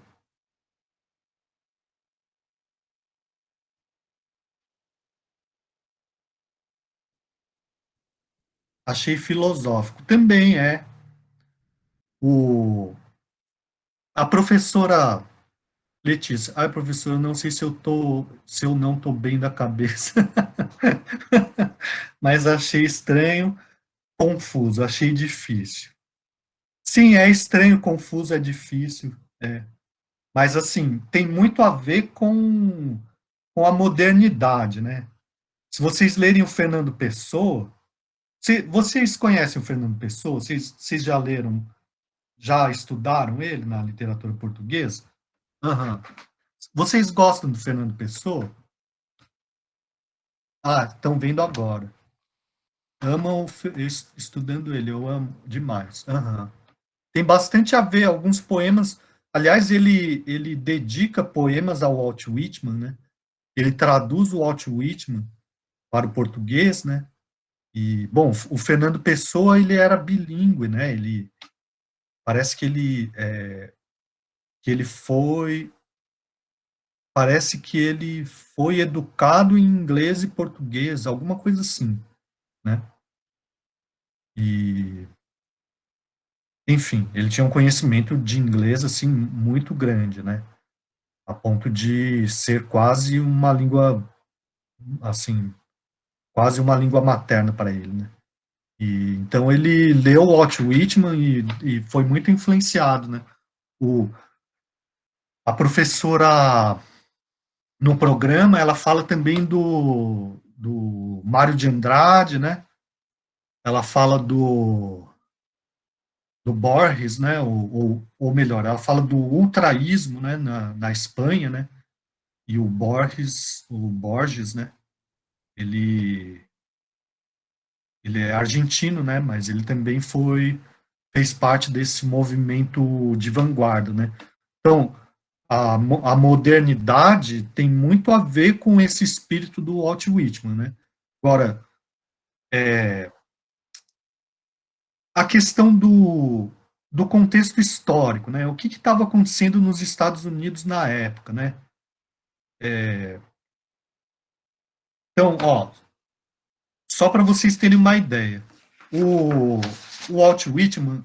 Achei filosófico. Também é. O, a professora Letícia, ai, professora, não sei se eu não tô bem da cabeça, mas achei estranho, confuso, achei difícil. Sim, é estranho, confuso, é difícil, mas assim, tem muito a ver com a modernidade, né? Se vocês lerem o Fernando Pessoa, vocês conhecem o Fernando Pessoa? Vocês já leram, já estudaram ele na literatura portuguesa? Aham. Vocês gostam do Fernando Pessoa? Ah, estão vendo agora. Amam estudando ele, eu amo demais. Aham. Tem bastante a ver, alguns poemas. Aliás, ele dedica poemas ao Walt Whitman, né? Ele traduz o Walt Whitman para o português, né? E, bom, o Fernando Pessoa, ele era bilíngue, né? Ele parece que ele foi, parece que ele foi educado em inglês e português, alguma coisa assim, né? E, enfim, ele tinha um conhecimento de inglês assim muito grande, né? A ponto de ser quase uma língua assim, quase uma língua materna para ele, né? E então ele leu Walt Whitman e foi muito influenciado, né? O, a professora no programa ela fala também do Mário de Andrade, né? Ela fala do Borges, né? Ou melhor, ela fala do ultraísmo, né? Na Espanha, né? E o Borges, né? Ele, ele é argentino, né? Mas ele também fez parte desse movimento de vanguarda, né? Então, a modernidade tem muito a ver com esse espírito do Walt Whitman, né? Agora, a questão do contexto histórico, né? O que estava acontecendo nos Estados Unidos na época, né? Então, ó, só para vocês terem uma ideia, o Walt Whitman,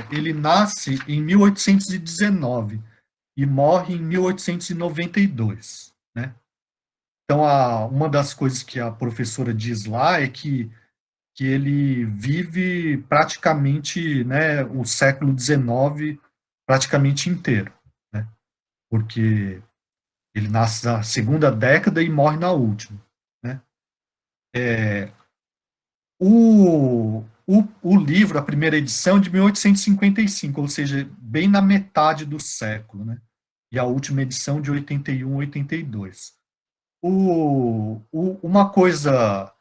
ele nasce em 1819 e morre em 1892, né? Então, uma das coisas que a professora diz lá é que ele vive praticamente, né, o século XIX praticamente inteiro, né? Porque ele nasce na segunda década e morre na última, né? O livro, a primeira edição, é de 1855, ou seja, bem na metade do século, né? E a última edição de 81, 82. Uma coisa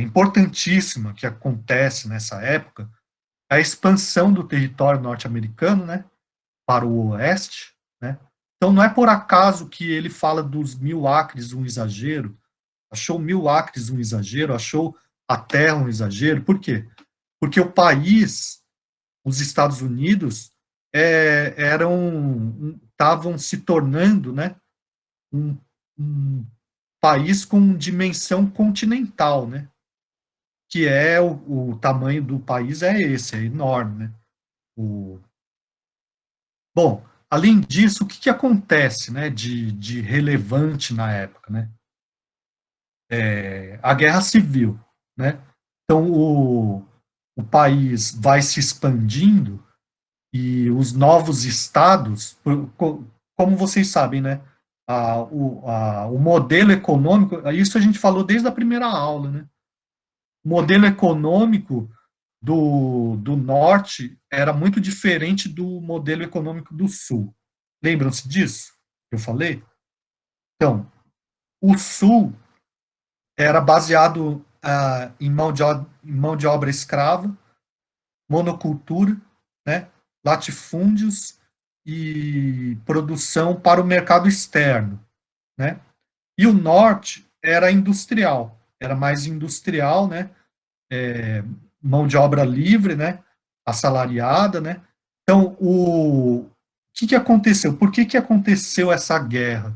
importantíssima que acontece nessa época é a expansão do território norte-americano, né, para o oeste, né? Então não é por acaso que ele fala dos 1.000 acres, um exagero, Achou 1000 acres um exagero, achou a terra um exagero. Por quê? Porque o país, os Estados Unidos, estavam se tornando, né, um país com dimensão continental, né? Que é o tamanho do país é esse, é enorme, né? Bom, além disso, o que acontece, né, de relevante na época, né? A Guerra Civil, né? Então, o país vai se expandindo e os novos estados, como vocês sabem, né? O modelo econômico, isso a gente falou desde a primeira aula, né? O modelo econômico do norte era muito diferente do modelo econômico do sul. Lembram-se disso? Eu falei? Então, o sul era baseado em mão de obra escrava, monocultura, né, latifúndios e produção para o mercado externo, né? E o norte era industrial, era mais industrial, né? Mão de obra livre, né? Assalariada, né? Então, o que aconteceu? Por que aconteceu essa guerra?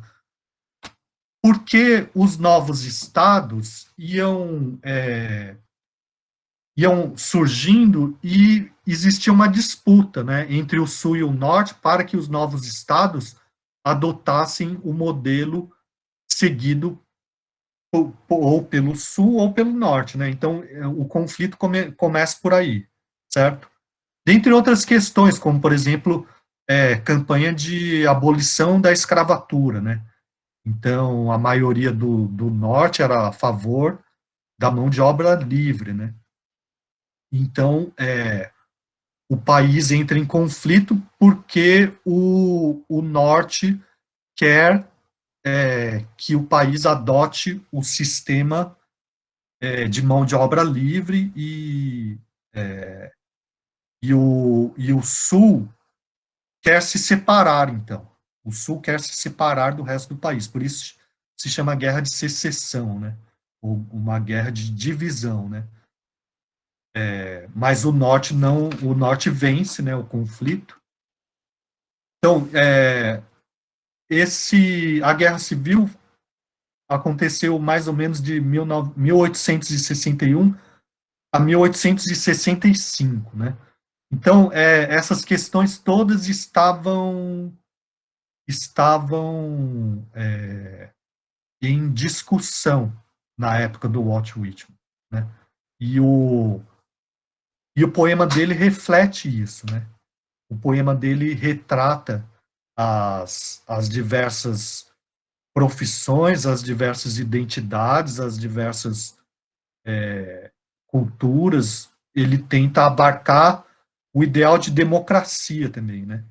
Porque os novos estados iam surgindo e existia uma disputa, né, entre o sul e o norte para que os novos estados adotassem o modelo seguido ou pelo sul ou pelo norte, né? Então o conflito começa por aí, certo? Dentre outras questões, como por exemplo campanha de abolição da escravatura, né? Então a maioria do norte era a favor da mão de obra livre, né? Então o país entra em conflito porque o norte quer que o país adote o sistema de mão de obra livre e o sul quer se separar, então. O sul quer se separar do resto do país, por isso se chama guerra de secessão, né? Ou uma guerra de divisão, né? Mas o norte vence, né, o conflito. Então, a Guerra Civil aconteceu mais ou menos de 1861 a 1865, né? Então, essas questões todas estavam em discussão na época do Walt Whitman, né? E o poema dele reflete isso, né? O poema dele retrata as diversas profissões, as diversas identidades, as diversas culturas. Ele tenta abarcar o ideal de democracia também, né?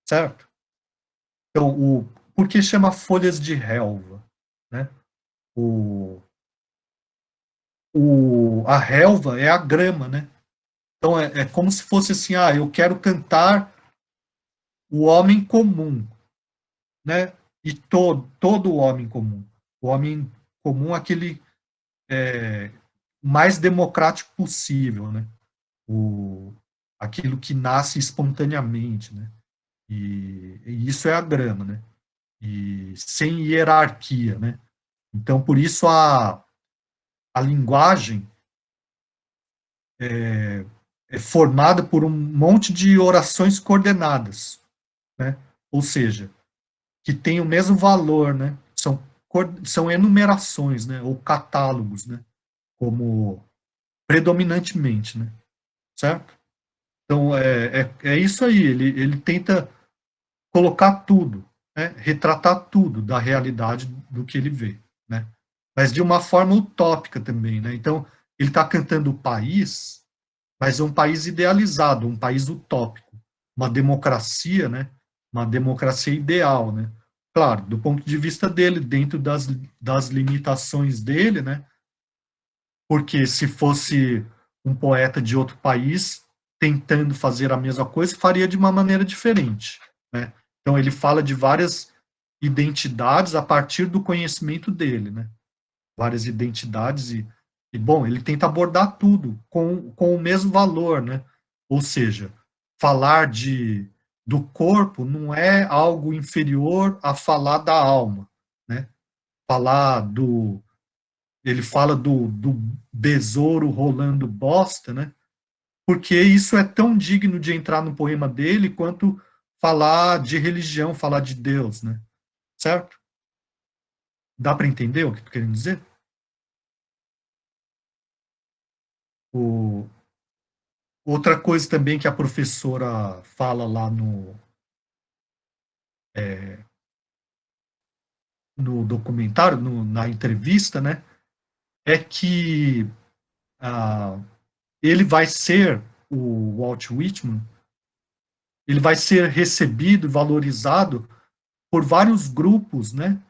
Certo? Então, por que chama folhas de relva, né? A relva é a grama, né? Então, é como se fosse assim, eu quero cantar o homem comum, né? E todo homem comum. O homem comum, aquele mais democrático possível, né? Aquilo que nasce espontaneamente, né? E isso é a grama, né? E sem hierarquia, né? Então, por isso a linguagem é formada por um monte de orações coordenadas, né? Ou seja, que tem o mesmo valor, né? São enumerações, né? Ou catálogos, né? Como predominantemente, né? Certo? Então, é isso aí. Ele tenta colocar tudo, né? Retratar tudo da realidade do que ele vê, né? Mas de uma forma utópica também, né? Então, ele está cantando o país, mas é um país idealizado, um país utópico, uma democracia, né? Uma democracia ideal, né? Claro, do ponto de vista dele, dentro das limitações dele, né? Porque se fosse um poeta de outro país tentando fazer a mesma coisa, faria de uma maneira diferente, né? Então ele fala de várias identidades a partir do conhecimento dele, né? várias identidades, e bom, ele tenta abordar tudo com o mesmo valor, né? Ou seja, falar do corpo não é algo inferior a falar da alma, né? Falar ele fala do besouro rolando bosta, né? Porque isso é tão digno de entrar no poema dele quanto falar de religião, falar de Deus, né? Certo? Dá para entender o que tu querendo dizer? Outra coisa também que a professora fala lá no documentário, na entrevista, né, é que ah, ele vai ser, o Walt Whitman, ele vai ser recebido, valorizado por vários grupos, né,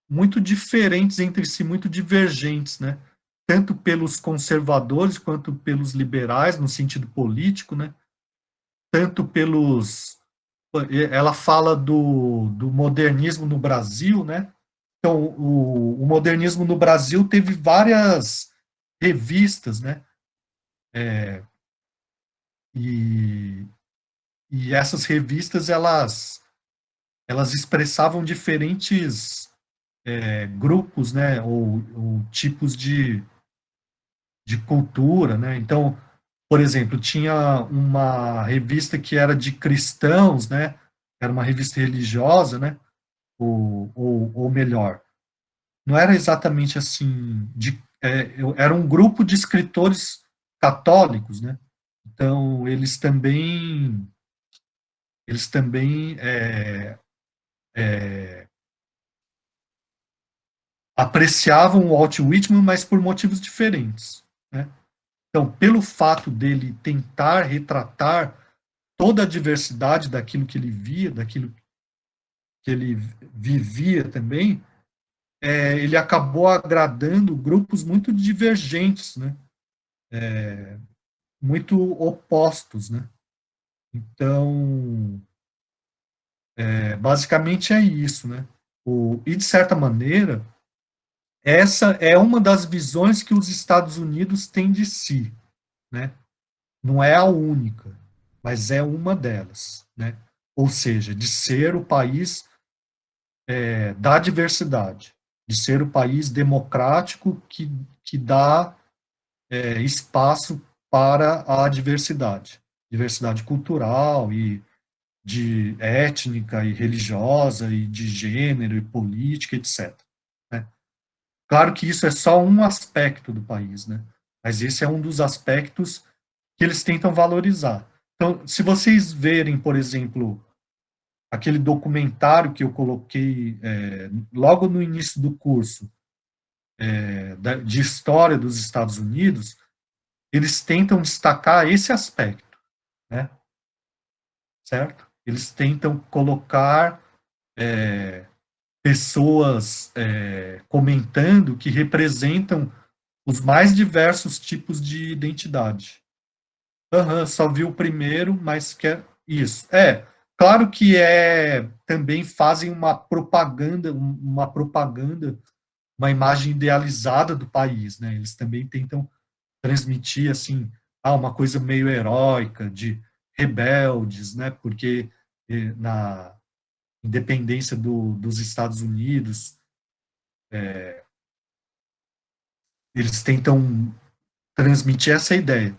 muito diferentes entre si, muito divergentes, né, tanto pelos conservadores quanto pelos liberais, no sentido político, né, tanto pelos... Ela fala do modernismo no Brasil, né, então o modernismo no Brasil teve várias revistas, né, e, e essas revistas, elas expressavam diferentes grupos, né, ou tipos de cultura, né, então, por exemplo, tinha uma revista que era de cristãos, né, era uma revista religiosa, né, ou melhor, não era exatamente assim, era um grupo de escritores católicos, né, então eles também apreciavam o Walt Whitman, mas por motivos diferentes, né? Então, pelo fato dele tentar retratar toda a diversidade daquilo que ele via, daquilo que ele vivia também, ele acabou agradando grupos muito divergentes, né? Muito opostos, né? Então, basicamente é isso, né? E, de certa maneira, essa é uma das visões que os Estados Unidos têm de si, né? Não é a única, mas é uma delas, né? Ou seja, de ser o país da diversidade, de ser o país democrático que dá espaço para a diversidade cultural e de étnica e religiosa e de gênero e política, etc. Né? Claro que isso é só um aspecto do país, né? Mas esse é um dos aspectos que eles tentam valorizar. Então, se vocês verem, por exemplo, aquele documentário que eu coloquei logo no início do curso, de história dos Estados Unidos, eles tentam destacar esse aspecto, né? Certo? Eles tentam colocar pessoas comentando que representam os mais diversos tipos de identidade. Só vi o primeiro, mas quer isso. Claro que também fazem uma propaganda, uma imagem idealizada do país, né? Eles também tentam transmitir assim, uma coisa meio heróica, de rebeldes, né? Porque na independência dos Estados Unidos, eles tentam transmitir essa ideia.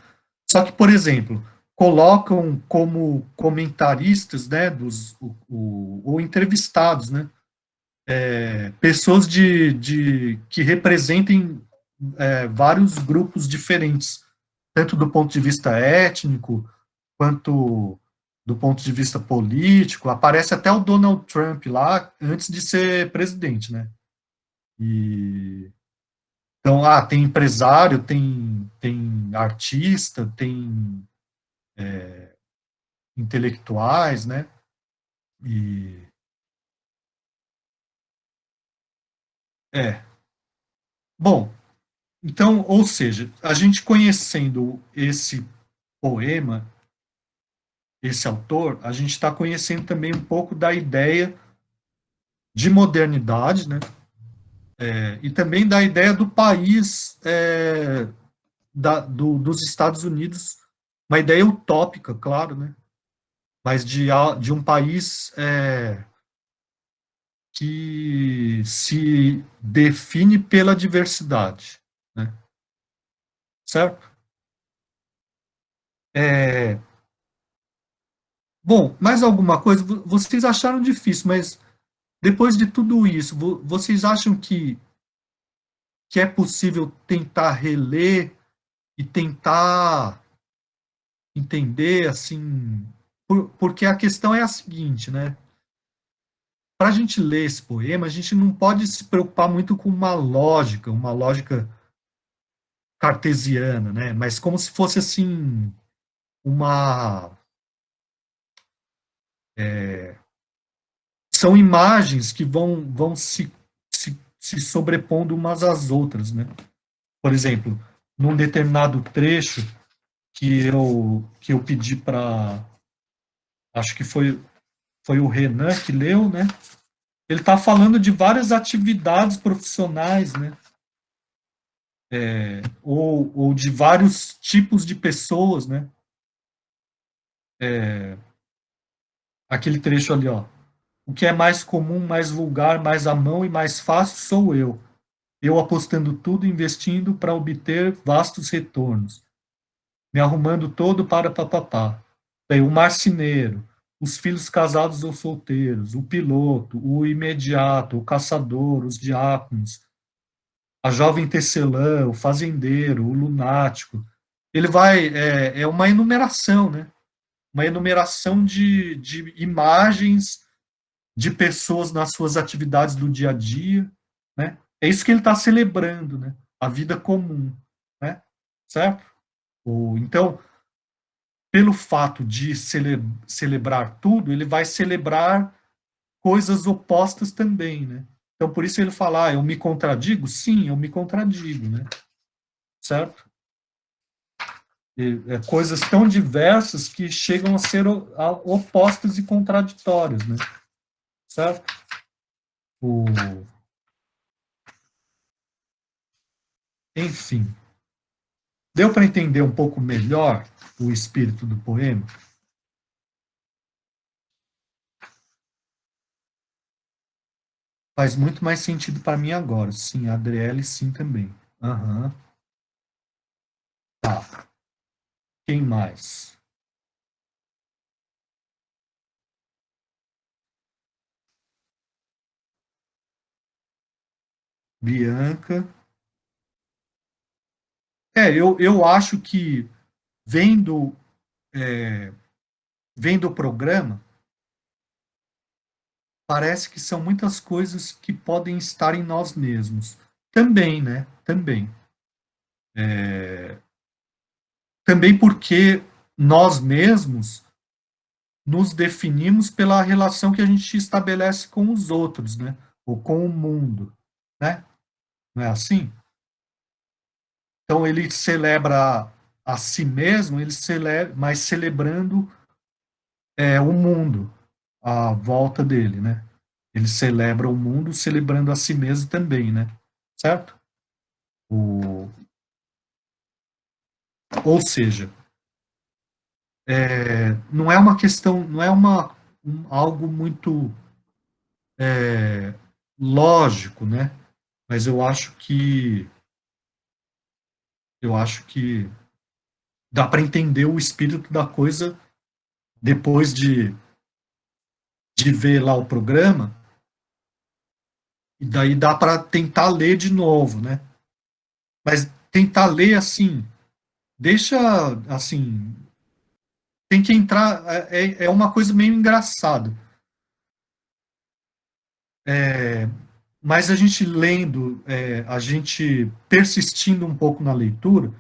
Só que, por exemplo, colocam como comentaristas, né, ou entrevistados, né, pessoas que representem vários grupos diferentes, tanto do ponto de vista étnico, quanto do ponto de vista político. Aparece até o Donald Trump lá, antes de ser presidente, né? Então, tem empresário, tem artista, tem intelectuais, né? E é. Bom, então, ou seja, a gente conhecendo esse poema, esse autor, a gente está conhecendo também um pouco da ideia de modernidade, né? E também da ideia do país, dos Estados Unidos, uma ideia utópica, claro, né? Mas de um país que se define pela diversidade, né? Certo? Bom, mais alguma coisa? Vocês acharam difícil, mas depois de tudo isso, vocês acham que é possível tentar reler e tentar entender, assim, porque a questão é a seguinte, né? Para a gente ler esse poema, a gente não pode se preocupar muito com uma lógica cartesiana, né? Mas como se fosse assim uma são imagens que vão se sobrepondo umas às outras, né? Por exemplo, num determinado trecho que eu pedi para, acho que foi o Renan que leu, né? Ele está falando de várias atividades profissionais, né? Ou de vários tipos de pessoas, né? Aquele trecho ali, ó. O que é mais comum, mais vulgar, mais à mão e mais fácil sou eu. Eu apostando tudo, investindo para obter vastos retornos. Me arrumando todo para papapá. Bem, o marceneiro, os filhos casados ou solteiros, o piloto, o imediato, o caçador, os diáconos, a jovem tecelã, o fazendeiro, o lunático. Ele vai, é uma enumeração, né? Uma enumeração de imagens de pessoas nas suas atividades do dia a dia, né? É isso que ele está celebrando, né? A vida comum, né? Certo? Então, pelo fato de celebrar tudo, ele vai celebrar coisas opostas também, né? Então, por isso ele fala, eu me contradigo? Sim, eu me contradigo, né? Certo? Coisas tão diversas que chegam a ser opostas e contraditórias, né? Certo? Enfim, deu para entender um pouco melhor o espírito do poema? Faz muito mais sentido para mim agora. Sim, a Adriele, sim também. Aham. Tá. Quem mais? Bianca. Eu acho que vendo, vendo o programa, parece que são muitas coisas que podem estar em nós mesmos. Também, né? Também. Também porque nós mesmos nos definimos pela relação que a gente estabelece com os outros, né? Ou com o mundo, né? Não é assim? Então ele celebra a si mesmo, ele celebra, mas celebrando o mundo à volta dele, né? Ele celebra o mundo celebrando a si mesmo também, né? Certo? Ou seja, não é uma questão, não é algo muito lógico, né? Mas eu acho que dá para entender o espírito da coisa depois de ver lá o programa, e daí dá para tentar ler de novo, né? Mas tentar ler assim, deixa assim, tem que entrar, é uma coisa meio engraçada. Mas a gente lendo, a gente persistindo um pouco na leitura,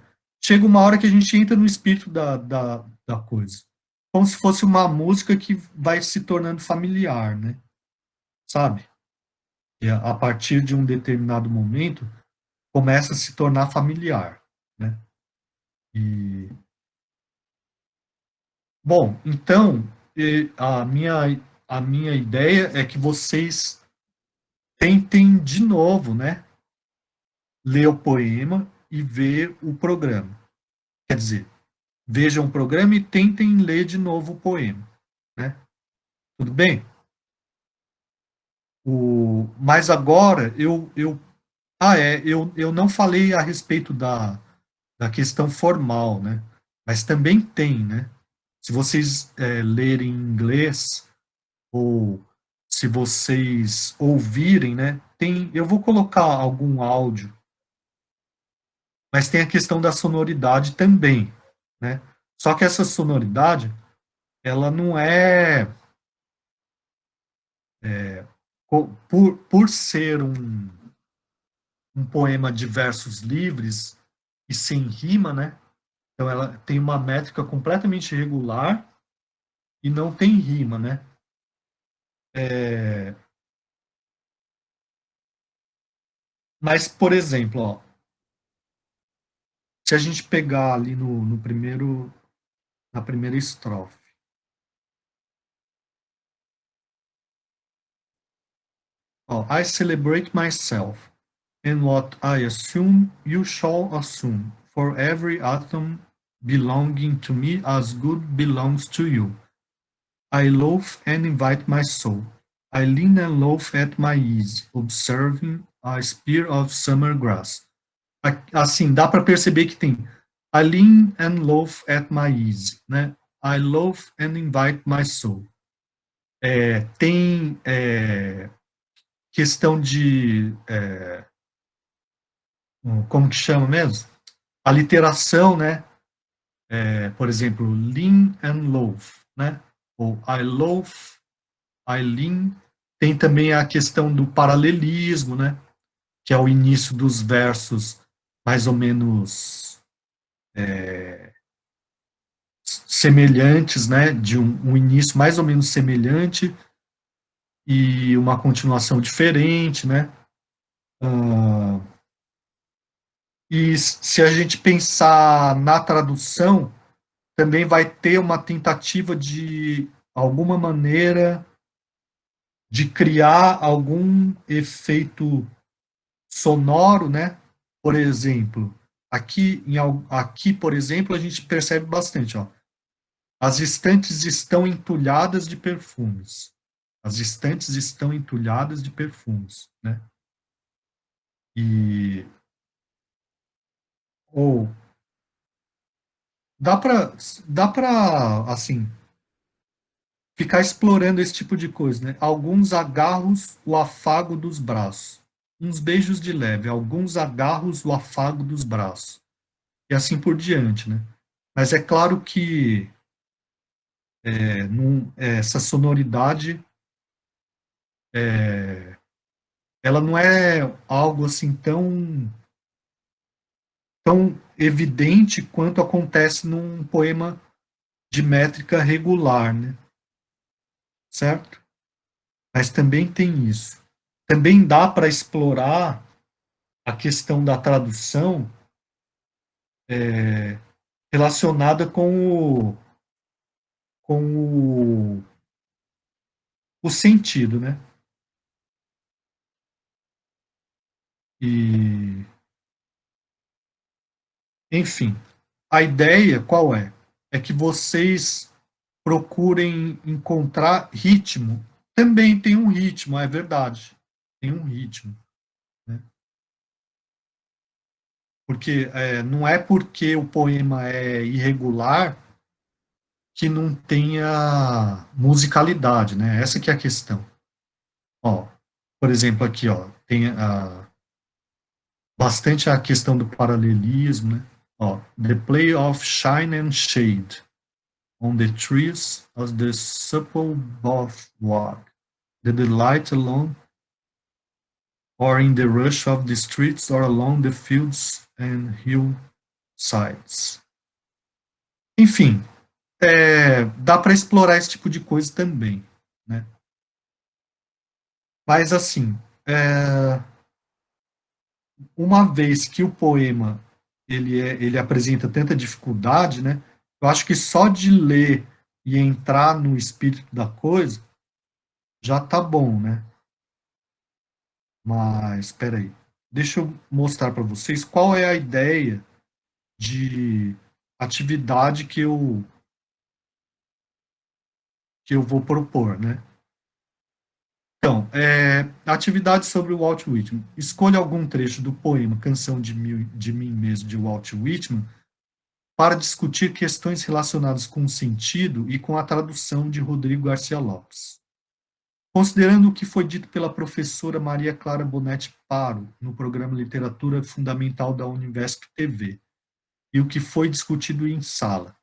chega uma hora que a gente entra no espírito da coisa. Como se fosse uma música que vai se tornando familiar, né? Sabe? E a partir de um determinado momento, começa a se tornar familiar, né? E, bom, então, a minha ideia é que vocês tentem de novo, né? ler o poema e ver o programa. Quer dizer, vejam o programa e tentem ler de novo o poema, né? Tudo bem? Mas agora eu não falei a respeito da questão formal, né? Mas também tem, né? Se vocês lerem em inglês ou se vocês ouvirem, né? Eu vou colocar algum áudio, mas tem a questão da sonoridade também, né? Só que essa sonoridade, ela não por ser um poema de versos livres e sem rima, né? Então ela tem uma métrica completamente regular e não tem rima, né? Mas, por exemplo, ó, se a gente pegar ali na primeira estrofe, ó, I celebrate myself, and what I assume you shall assume, for every atom belonging to me as good belongs to you. I loaf and invite my soul. I lean and loaf at my ease, observing a spear of summer grass. Assim, dá para perceber que tem I lean and loaf at my ease, né? I loaf and invite my soul. Tem questão de como que chama mesmo? A literação, né? Por exemplo, lean and loaf, né? Ou I loaf, I lean. Tem também a questão do paralelismo, né? Que é o início dos versos mais ou menos semelhantes, né? De um início mais ou menos semelhante e uma continuação diferente, né? E se a gente pensar na tradução, também vai ter uma tentativa de alguma maneira de criar algum efeito sonoro, né? Por exemplo, aqui, por exemplo, a gente percebe bastante, ó. As estantes estão entulhadas de perfumes. As estantes estão entulhadas de perfumes, né? E ou dá para assim ficar explorando esse tipo de coisa, né? Alguns agarros, o afago dos braços. Uns beijos de leve, alguns agarros, o afago dos braços. E assim por diante, né? Mas é claro que essa sonoridade ela não é algo assim tão evidente quanto acontece num poema de métrica regular, né? Certo? Mas também tem isso. Também dá para explorar a questão da tradução relacionada com o sentido, né? E, enfim, a ideia qual é? É que vocês procurem encontrar ritmo. Também tem um ritmo, é verdade. Tem um ritmo. Né? Porque não é porque o poema é irregular que não tenha musicalidade, né? Essa que é a questão. Ó, por exemplo, aqui, ó, tem bastante a questão do paralelismo, né? Ó, the play of shine and shade on the trees of the supple bothwag, the delight alone, or in the rush of the streets, or along the fields and hillsides. Enfim, dá para explorar esse tipo de coisa também, né? Mas assim, uma vez que o poema ele apresenta tanta dificuldade, né? Eu acho que só de ler e entrar no espírito da coisa já tá bom, né? Mas espera aí. deixa eu mostrar para vocês qual é a ideia de atividade que eu vou propor, né? Então, atividade sobre o Walt Whitman. Escolha algum trecho do poema Canção de Mim Mesmo, de Walt Whitman, para discutir questões relacionadas com o sentido e com a tradução de Rodrigo Garcia Lopes. Considerando o que foi dito pela professora Maria Clara Bonetti Paro, no programa Literatura Fundamental da Univesp TV, e o que foi discutido em sala,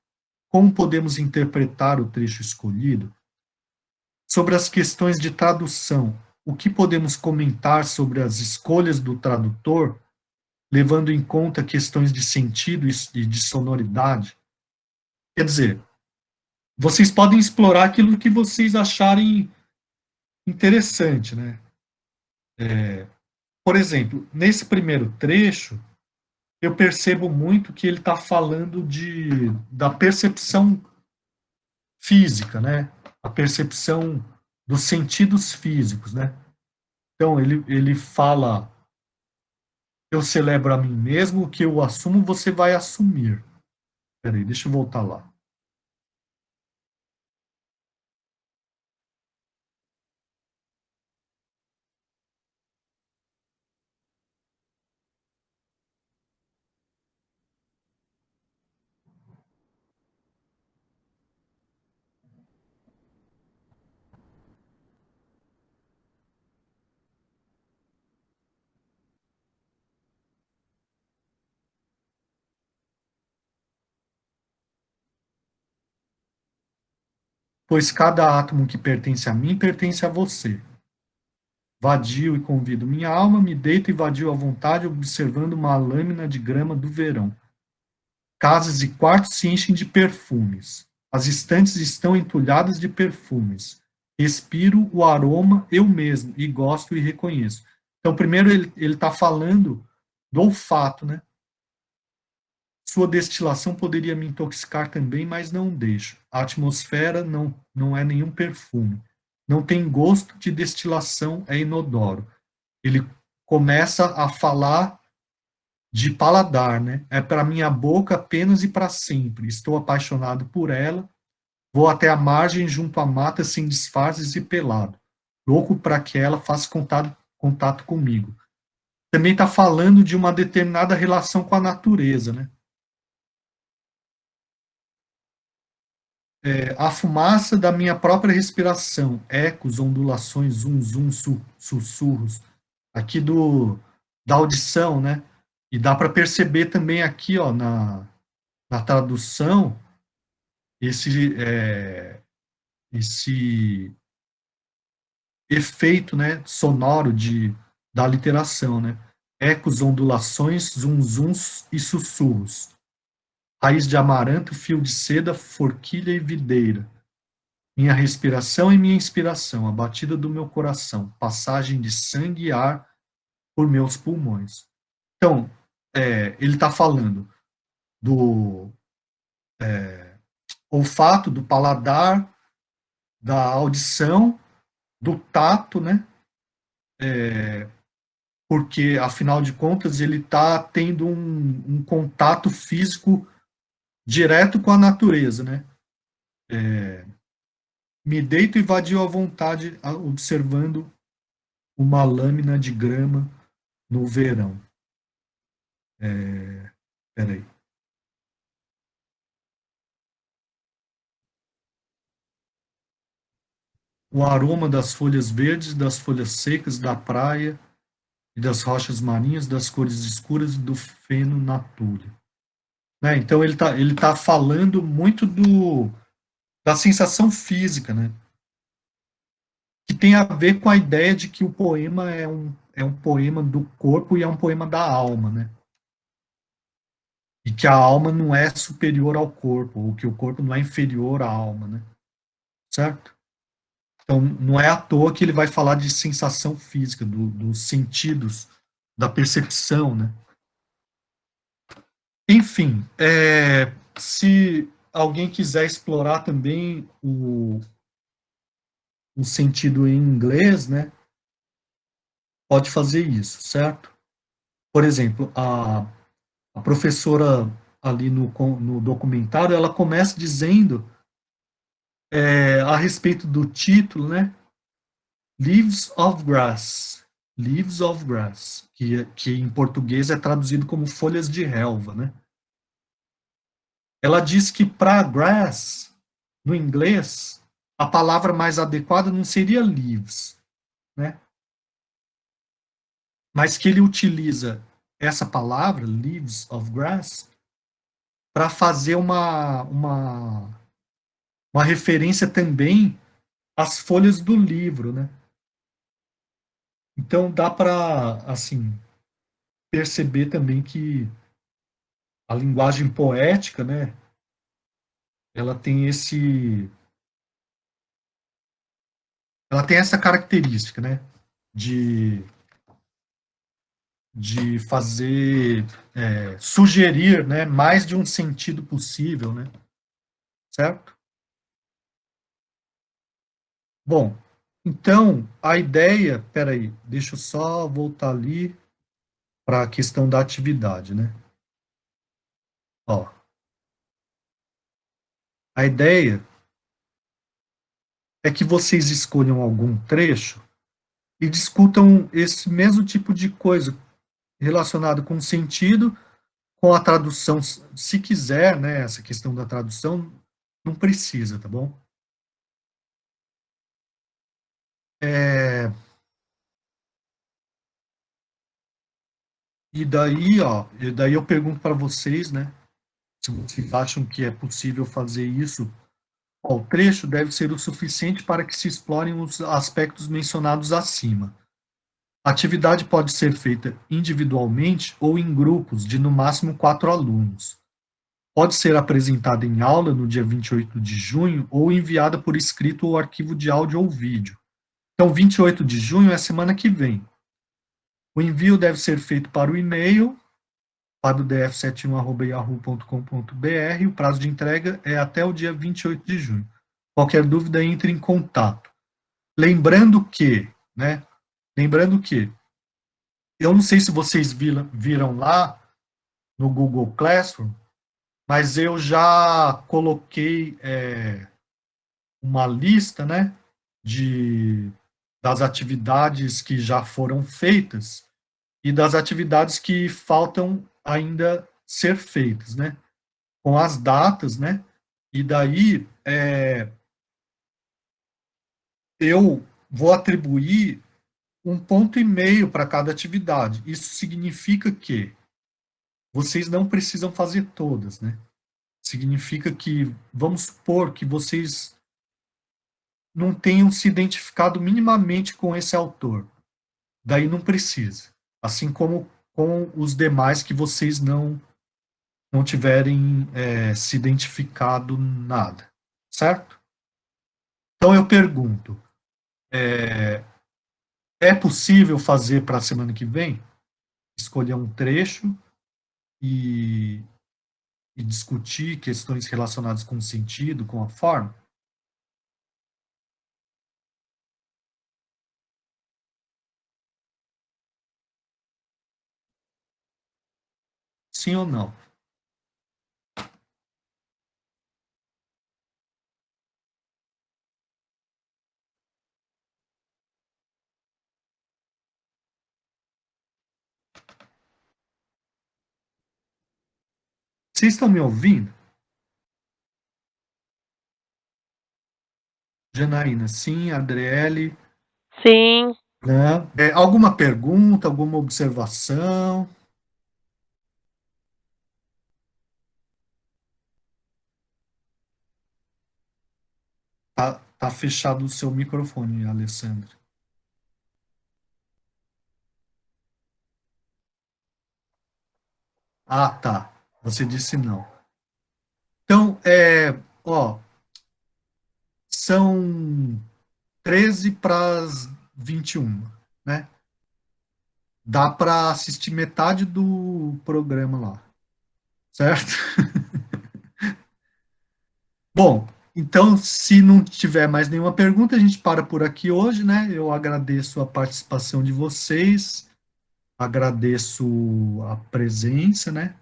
como podemos interpretar o trecho escolhido? Sobre as questões de tradução, o que podemos comentar sobre as escolhas do tradutor, levando em conta questões de sentido e de sonoridade? Quer dizer, vocês podem explorar aquilo que vocês acharem interessante, né? Por exemplo, nesse primeiro trecho, eu percebo muito que ele está falando da percepção física, né? A percepção dos sentidos físicos, né? Então, ele fala, eu celebro a mim mesmo, o que eu assumo, você vai assumir. Peraí, deixa eu voltar lá. Pois cada átomo que pertence a mim pertence a você. Vadio e convido minha alma, me deito e vadio à vontade, observando uma lâmina de grama do verão. Casas e quartos se enchem de perfumes. As estantes estão entulhadas de perfumes. Respiro o aroma eu mesmo e gosto e reconheço. Então, primeiro ele está falando do olfato, né? Sua destilação poderia me intoxicar também, mas não deixo. A atmosfera não é nenhum perfume. Não tem gosto de destilação, é inodoro. Ele começa a falar de paladar, né? É para minha boca apenas e para sempre. Estou apaixonado por ela. Vou até a margem junto à mata sem disfarces e pelado. Louco para que ela faça contato comigo. Também está falando de uma determinada relação com a natureza, né? A fumaça da minha própria respiração, ecos, ondulações, zum, zum, sussurros, aqui da audição, né? E dá para perceber também aqui, ó, na tradução, esse efeito, né, sonoro da literação, né? Ecos, ondulações, zum, zuns e sussurros. Raiz de amaranto, fio de seda, forquilha e videira. Minha respiração e minha inspiração, a batida do meu coração, passagem de sangue e ar por meus pulmões. Então, ele está falando do olfato, do paladar, da audição, do tato, né? Porque, afinal de contas, ele está tendo um contato físico direto com a natureza, né? Me deito e vadio à vontade, observando uma lâmina de grama no verão. Peraí. O aroma das folhas verdes, das folhas secas da praia e das rochas marinhas, das cores escuras e do feno na tulha. Né? Então ele tá falando muito da sensação física, né? Que tem a ver com a ideia de que o poema é um poema do corpo e é um poema da alma, né? E que a alma não é superior ao corpo, ou que o corpo não é inferior à alma, né? Certo? Então, não é à toa que ele vai falar de sensação física, dos sentidos, da percepção, né? Enfim, se alguém quiser explorar também o sentido em inglês, né? Pode fazer isso, certo? por exemplo, a professora ali no documentário, ela começa dizendo a respeito do título, né? Leaves of Grass. Leaves of Grass, que em português é traduzido como folhas de relva, né? Ela diz que para grass, no inglês, a palavra mais adequada não seria leaves, né? Mas que ele utiliza essa palavra, leaves of grass, para fazer uma referência também às folhas do livro, né? Então dá para, assim, perceber também que a linguagem poética, né, ela tem ela tem essa característica, né, de, de fazer, sugerir, né, mais de um sentido possível, né, certo? Bom, então, a ideia, peraí, deixa eu só voltar ali para a questão da atividade, né? Ó, a ideia é que vocês escolham algum trecho e discutam esse mesmo tipo de coisa relacionado com o sentido, com a tradução, se quiser, né, essa questão da tradução, não precisa, tá bom? E daí eu pergunto para vocês, né, se vocês acham que é possível fazer isso. O trecho deve ser o suficiente para que se explorem os aspectos mencionados acima. A atividade pode ser feita individualmente ou em grupos de no máximo 4 alunos. Pode ser apresentada em aula no dia 28 de junho ou enviada por escrito ou arquivo de áudio ou vídeo. Então, 28 de junho é a semana que vem. O envio deve ser feito para o e-mail fabiodf71@yahoo.com.br. O prazo de entrega é até o dia 28 de junho. Qualquer dúvida, entre em contato. Lembrando que, né? Lembrando que, eu não sei se vocês viram lá no Google Classroom, mas eu já coloquei uma lista, né, das atividades que já foram feitas e das atividades que faltam ainda ser feitas, né, com as datas, né, e daí eu vou atribuir 1,5 ponto para cada atividade. Isso significa que vocês não precisam fazer todas, né? Significa que, vamos supor que vocês não tenham se identificado minimamente com esse autor. Daí não precisa. Assim como com os demais que vocês não tiverem se identificado nada. Certo? Então eu pergunto, é possível fazer para a semana que vem? Escolher um trecho e discutir questões relacionadas com o sentido, com a forma? Sim ou não? Vocês estão me ouvindo? Janaína, sim. Adriele, Sim. né? Alguma pergunta, alguma observação? Tá fechado o seu microfone, Alessandra. Ah, tá. Você disse não. Então, ó, são 13 para as 21, né? Dá para assistir metade do programa lá, certo? Bom, então, se não tiver mais nenhuma pergunta, a gente para por aqui hoje, né? Eu agradeço a participação de vocês Agradeço a presença, né?